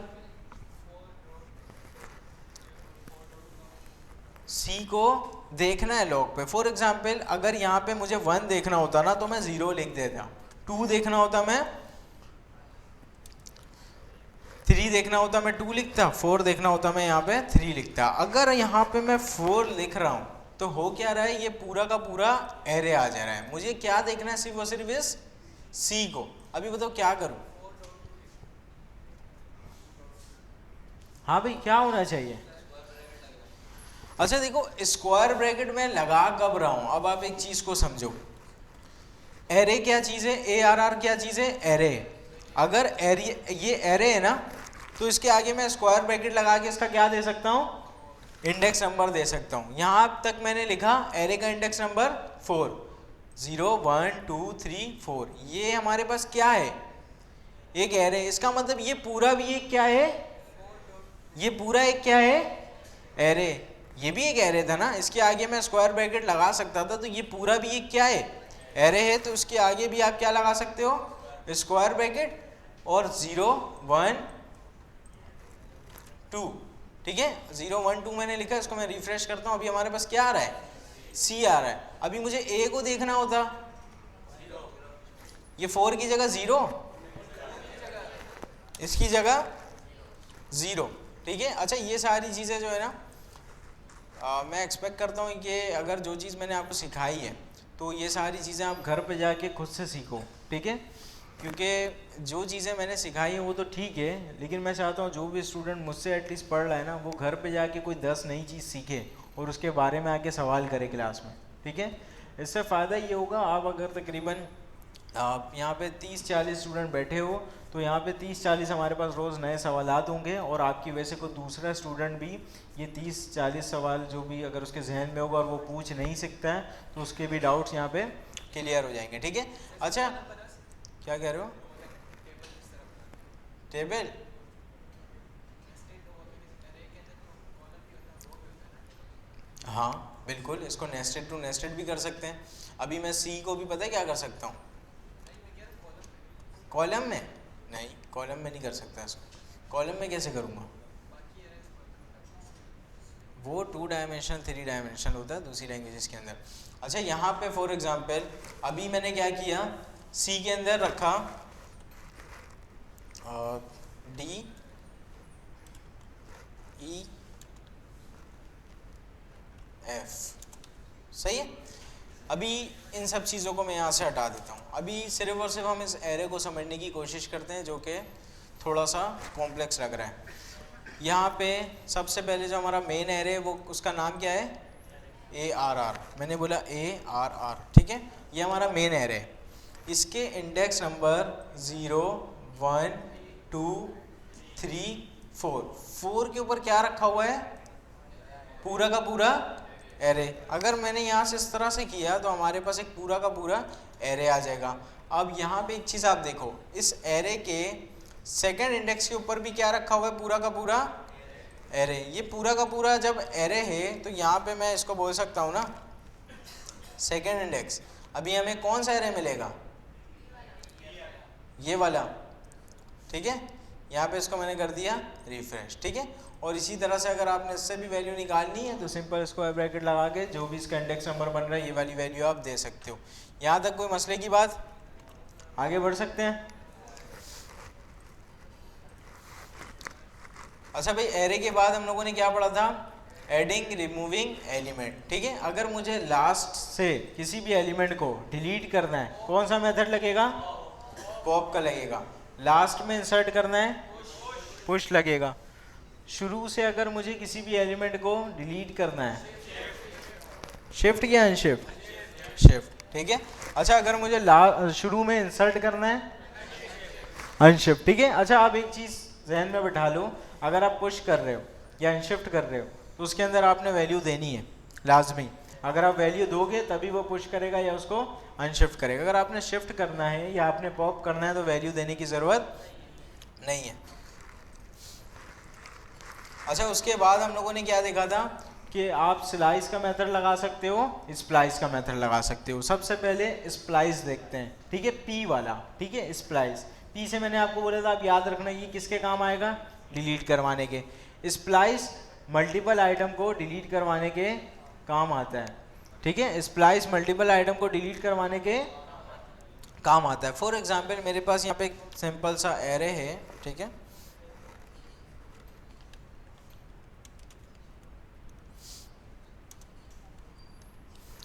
C को देखना है लॉग पे। फॉर एग्जाम्पल अगर यहाँ पे मुझे 1 देखना होता ना तो मैं 0 लिख देता, 2 देखना होता मैं 3 देखना होता मैं 2 लिखता, 4 देखना होता मैं यहाँ पे 3 लिखता। अगर यहाँ पे मैं 4 लिख रहा हूँ तो हो क्या रहा है, ये पूरा का पूरा एरे आ जा रहा है। मुझे क्या देखना है, सिर्फ और सिर्फ इस C को। अभी बताओ क्या करूँ, हाँ भाई क्या होना चाहिए। अच्छा देखो, स्क्वायर ब्रैकेट में लगा कब रहा हूं, अब आप एक चीज को समझो, एरे क्या चीज है, ARR क्या चीज है, एरे। अगर एरे, ये एरे है ना, तो इसके आगे मैं स्क्वायर ब्रैकेट लगा के इसका क्या दे सकता हूं, इंडेक्स नंबर दे सकता हूं। यहां तक मैंने लिखा एरे का इंडेक्स नंबर 4, 0 1 2 3 4। ये हमारे पास क्या है, एक एरे। इसका मतलब ये पूरा भी एक क्या है, ये पूरा एक क्या है, एरे। ये भी एक एरे था ना, इसके आगे मैं स्क्वायर ब्रैकेट लगा सकता था, तो ये पूरा भी एक क्या है, एरे है। तो उसके आगे भी आप क्या लगा सकते हो, स्क्वायर ब्रैकेट और 0 1 2। ठीक है, 0 1 2 मैंने लिखा, इसको मैं रिफ्रेश करता हूँ, अभी हमारे पास क्या आ रहा है, C आ रहा है। अभी मुझे A को देखना होता, ये 4 की जगह 0, इसकी जगह 0। ठीक है, अच्छा ये सारी चीज़ें जो है ना, मैं एक्सपेक्ट करता हूँ कि अगर जो चीज़ मैंने आपको सिखाई है तो ये सारी चीज़ें आप घर पे जाके खुद से सीखो। ठीक है, क्योंकि जो चीज़ें मैंने सिखाई हैं वो तो ठीक है, लेकिन मैं चाहता हूँ जो भी स्टूडेंट मुझसे एटलीस्ट पढ़ रहा है ना, वो घर पे जाके कोई 10 नई चीज़ सीखे और उसके बारे में आके सवाल करे क्लास में। ठीक है, इससे फ़ायदा ये होगा, आप अगर तकरीबन आप यहाँ पे 30-40 स्टूडेंट बैठे हो तो यहाँ पे 30-40 हमारे पास रोज़ नए सवालात होंगे, और आपकी वजह से कोई दूसरा स्टूडेंट भी ये 30-40 सवाल जो भी अगर उसके जहन में होगा और वो पूछ नहीं सकता है तो उसके भी डाउट्स यहाँ पे क्लियर हो जाएंगे। ठीक है, अच्छा क्या कह रहे हो, टेबल, हाँ बिल्कुल, इसको नेस्टेड टू नेस्टेड भी कर सकते हैं। अभी मैं C को भी पता है क्या कर सकता हूँ, कॉलम में, नहीं कॉलम में नहीं कर सकता इसको, कॉलम में कैसे करूँगा, वो 2 डायमेंशन 3 डायमेंशन होता है दूसरी लैंग्वेजेस के अंदर। अच्छा यहाँ पे फॉर एग्जांपल अभी मैंने क्या किया, C के अंदर रखा डी ई एफ, सही है। अभी इन सब चीज़ों को मैं यहाँ से हटा देता हूँ। अभी सिर्फ और सिर्फ हम इस एरे को समझने की कोशिश करते हैं जो कि थोड़ा सा कॉम्प्लेक्स लग रहा है। यहाँ पे सबसे पहले जो हमारा मेन एरे है वो उसका नाम क्या है, ए आर आर। मैंने बोला ए आर आर, ठीक है, ये हमारा मेन एरे है। इसके इंडेक्स नंबर 0 1 2 3 4, 4 के ऊपर क्या रखा हुआ है, पूरा का पूरा एरे। अगर मैंने यहाँ से इस तरह से किया तो हमारे पास एक पूरा का पूरा एरे आ जाएगा। अब यहाँ पे एक चीज़ आप देखो, इस एरे के सेकंड इंडेक्स के ऊपर भी क्या रखा हुआ है, पूरा का पूरा एरे। ये पूरा का पूरा जब एरे है तो यहाँ पे मैं इसको बोल सकता हूँ ना सेकंड इंडेक्स। अभी हमें कौन सा एरे मिलेगा, ये वाला, ठीक है। यहाँ पे इसको मैंने कर दिया रिफ्रेश, ठीक है। और इसी तरह से अगर आपने इससे भी वैल्यू निकालनी है तो सिंपल स्क्वायर ब्रैकेट लगा के जो भी इसका इंडेक्स नंबर बन रहा है ये वाली वैल्यू आप दे सकते हो। यहाँ तक कोई मसले की बात, आगे बढ़ सकते हैं। अच्छा भाई, एरे के बाद हम लोगों ने क्या पढ़ा था, एडिंग रिमूविंग एलिमेंट, ठीक है। अगर मुझे लास्ट से किसी भी एलिमेंट को डिलीट करना है कौन सा मेथड लगेगा, पॉप का लगेगा। लास्ट में इंसर्ट करना है पुश लगेगा। शुरू से अगर मुझे किसी भी एलिमेंट को डिलीट करना है शिफ्ट या अनशिफ्ट, शिफ्ट, ठीक है। अच्छा अगर मुझे शुरू में इंसर्ट करना है अनशिफ्ट, ठीक है। अच्छा आप एक चीज़ जहन में बैठा लो, अगर आप पुश कर रहे हो या अनशिफ्ट कर रहे हो तो उसके अंदर आपने वैल्यू देनी है लाजमी। अगर आप वैल्यू दोगे तभी वो पुश करेगा या उसको अनशिफ्ट करेगा। अगर आपने शिफ्ट करना है या आपने पॉप करना है तो वैल्यू देने की ज़रूरत नहीं है। अच्छा उसके बाद हम लोगों ने क्या देखा था कि आप स्लाइस का मेथड लगा सकते हो, स्प्लाइस का मेथड लगा सकते हो। सबसे पहले स्प्लाइस देखते हैं, ठीक है, पी वाला, ठीक है। स्प्लाइस पी से मैंने आपको बोला था आप याद रखना ये किसके काम आएगा, डिलीट करवाने के। स्प्लाइस मल्टीपल आइटम को डिलीट करवाने के काम आता है, ठीक है। स्प्लाइस मल्टीपल आइटम को डिलीट करवाने के काम आता है। फॉर एग्जाम्पल मेरे पास यहाँ पे एक सिंपल सा एरे है, ठीक है,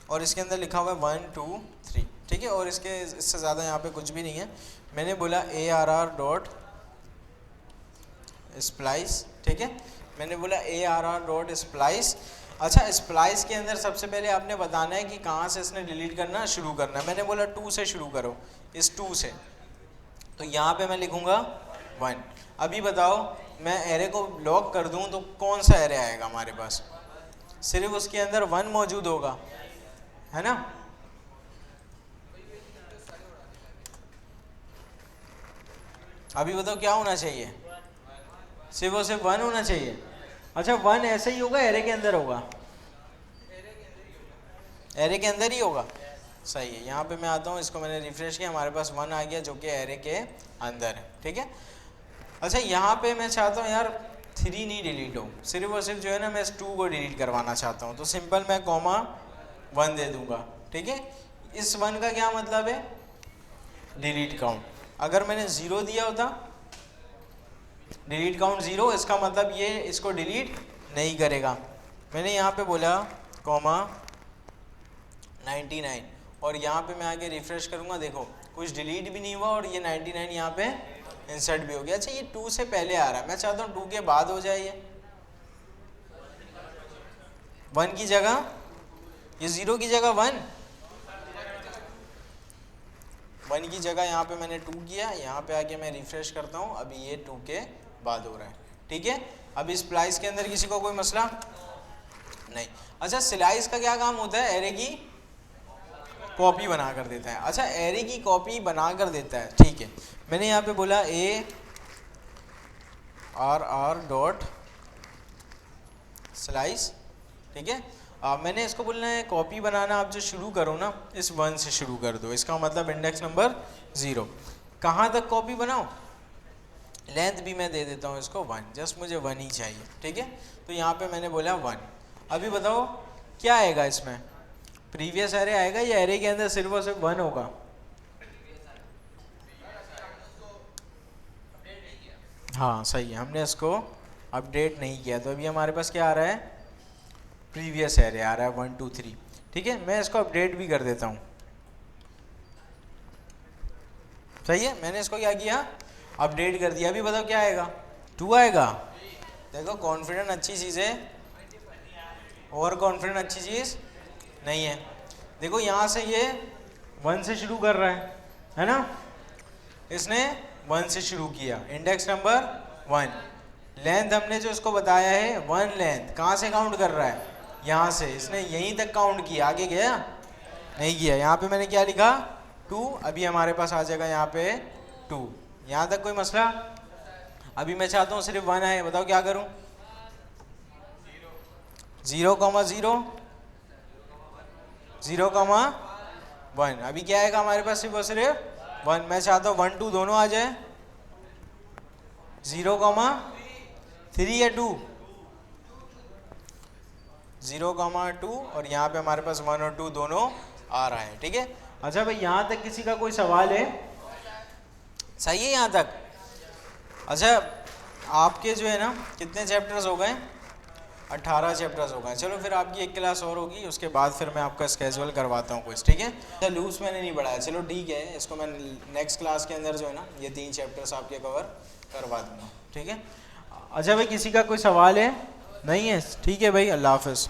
और इसके अंदर लिखा हुआ है 1 2 3, ठीक है। और इससे ज़्यादा यहाँ पे कुछ भी नहीं है। मैंने बोला ARR डॉट स्प्लाइस, ठीक है। मैंने बोला ARR डॉट स्प्लाइस। अच्छा स्प्लाइस के अंदर सबसे पहले आपने बताना है कि कहाँ से इसने डिलीट करना शुरू करना है। मैंने बोला 2 से शुरू करो, इस 2 से, तो यहाँ पे मैं लिखूँगा 1। अभी बताओ मैं एरे को लॉक कर दूँ तो कौन सा एरे आएगा हमारे पास, सिर्फ उसके अंदर 1 मौजूद होगा, है ना। अभी बताओ क्या होना चाहिए, सिर्फ और सिर्फ 1 होना चाहिए। अच्छा 1 ऐसे ही होगा, एरे के अंदर होगा, एरे के अंदर ही होगा, सही है। यहाँ पे मैं आता हूँ, इसको मैंने रिफ्रेश किया, हमारे पास 1 आ गया जो कि एरे के अंदर है, ठीक है। अच्छा यहाँ पे मैं चाहता हूँ यार 3 नहीं डिलीट हो, सिर्फ और सिर्फ जो है ना मैं इस 2 को डिलीट करवाना चाहता हूँ, तो सिंपल मैं कॉमा 1 दे दूंगा, ठीक है। इस 1 का क्या मतलब है, डिलीट काउंट। अगर मैंने 0 दिया होता, डिलीट काउंट 0, इसका मतलब ये इसको डिलीट नहीं करेगा। मैंने यहाँ पे बोला कॉमा 99 और यहाँ पे मैं आगे रिफ्रेश करूँगा, देखो कुछ डिलीट भी नहीं हुआ और ये 99 यहाँ पे इंसर्ट भी हो गया। अच्छा ये 2 से पहले आ रहा है, मैं चाहता हूँ 2 के बाद हो जाए, ये 1 की जगह, ये 0 की जगह 1 की जगह यहाँ पे मैंने 2 किया, यहाँ पे आके मैं रिफ्रेश करता हूँ, अभी ये 2 के बाद हो रहा है, ठीक है। अब इस स्प्लाइस के अंदर किसी को कोई मसला नहीं। अच्छा स्लाइस का क्या काम होता है, एरे की कॉपी बना कर देता है। अच्छा एरे की कॉपी बना कर देता है, ठीक है। मैंने यहाँ पे बोला ARR डॉट स्लाइस, ठीक है। मैंने इसको बोलना है कॉपी बनाना, आप जो शुरू करो ना इस 1 से शुरू कर दो, इसका मतलब इंडेक्स नंबर 0। कहाँ तक कॉपी बनाओ, लेंथ भी मैं दे देता हूँ इसको 1, जस्ट मुझे 1 ही चाहिए, ठीक है। तो यहाँ पे मैंने बोला 1। अभी बताओ क्या आएगा इसमें, प्रीवियस एरे आएगा या एरे के अंदर सिर्फ और सिर्फ 1 होगा, हाँ सही है, हमने इसको अपडेट नहीं किया, तो अभी हमारे पास क्या आ रहा है, प्रीवियस एरे आ रहा है 1 2 3। ठीक है, मैं इसको अपडेट भी कर देता हूँ। सही है, मैंने इसको क्या किया, अपडेट कर दिया। अभी बताओ क्या आएगा, 2 आएगा। देखो कॉन्फिडेंट अच्छी चीज़ है, ओवर कॉन्फिडेंट अच्छी चीज़ नहीं है। देखो यहाँ से ये 1 से शुरू कर रहा है ना, इसने 1 से शुरू किया, इंडेक्स नंबर 1। लेंथ हमने जो इसको बताया है 1 लेंथ, कहाँ से काउंट कर रहा है, यहाँ से। इसने यहीं तक काउंट किया, आगे गया नहीं किया। यहाँ पे मैंने क्या लिखा 2, अभी हमारे पास आ जाएगा यहाँ पे 2। यहाँ तक कोई मसला। अभी मैं चाहता हूँ सिर्फ 1 आए, बताओ क्या करूँ, 0,0 0,1। अभी क्या आएगा हमारे पास, सिर्फ और सिर्फ 1। मैं चाहता हूँ 1 2 दोनों आ जाए, 0,3 या 2, 0,2, और यहाँ पे हमारे पास 1 और 2 दोनों आ रहा है। ठीक है, अच्छा भाई यहाँ तक किसी का कोई सवाल है, सही है यहाँ तक। अच्छा आपके जो है ना कितने चैप्टर्स हो गए, 18 चैप्टर्स हो गए। चलो फिर आपकी एक क्लास और होगी, उसके बाद फिर मैं आपका स्केजुअल करवाता हूँ कुछ। ठीक है, अच्छा लूज मैंने नहीं बढ़ाया, चलो ठीक है, इसको मैं नेक्स्ट क्लास के अंदर जो है ना ये 3 चैप्टर्स आपके कवर करवा दूँगा। ठीक है, अच्छा भाई किसी का कोई सवाल है, नहीं है, ठीक है भाई, अल्लाह हाफ़िज़।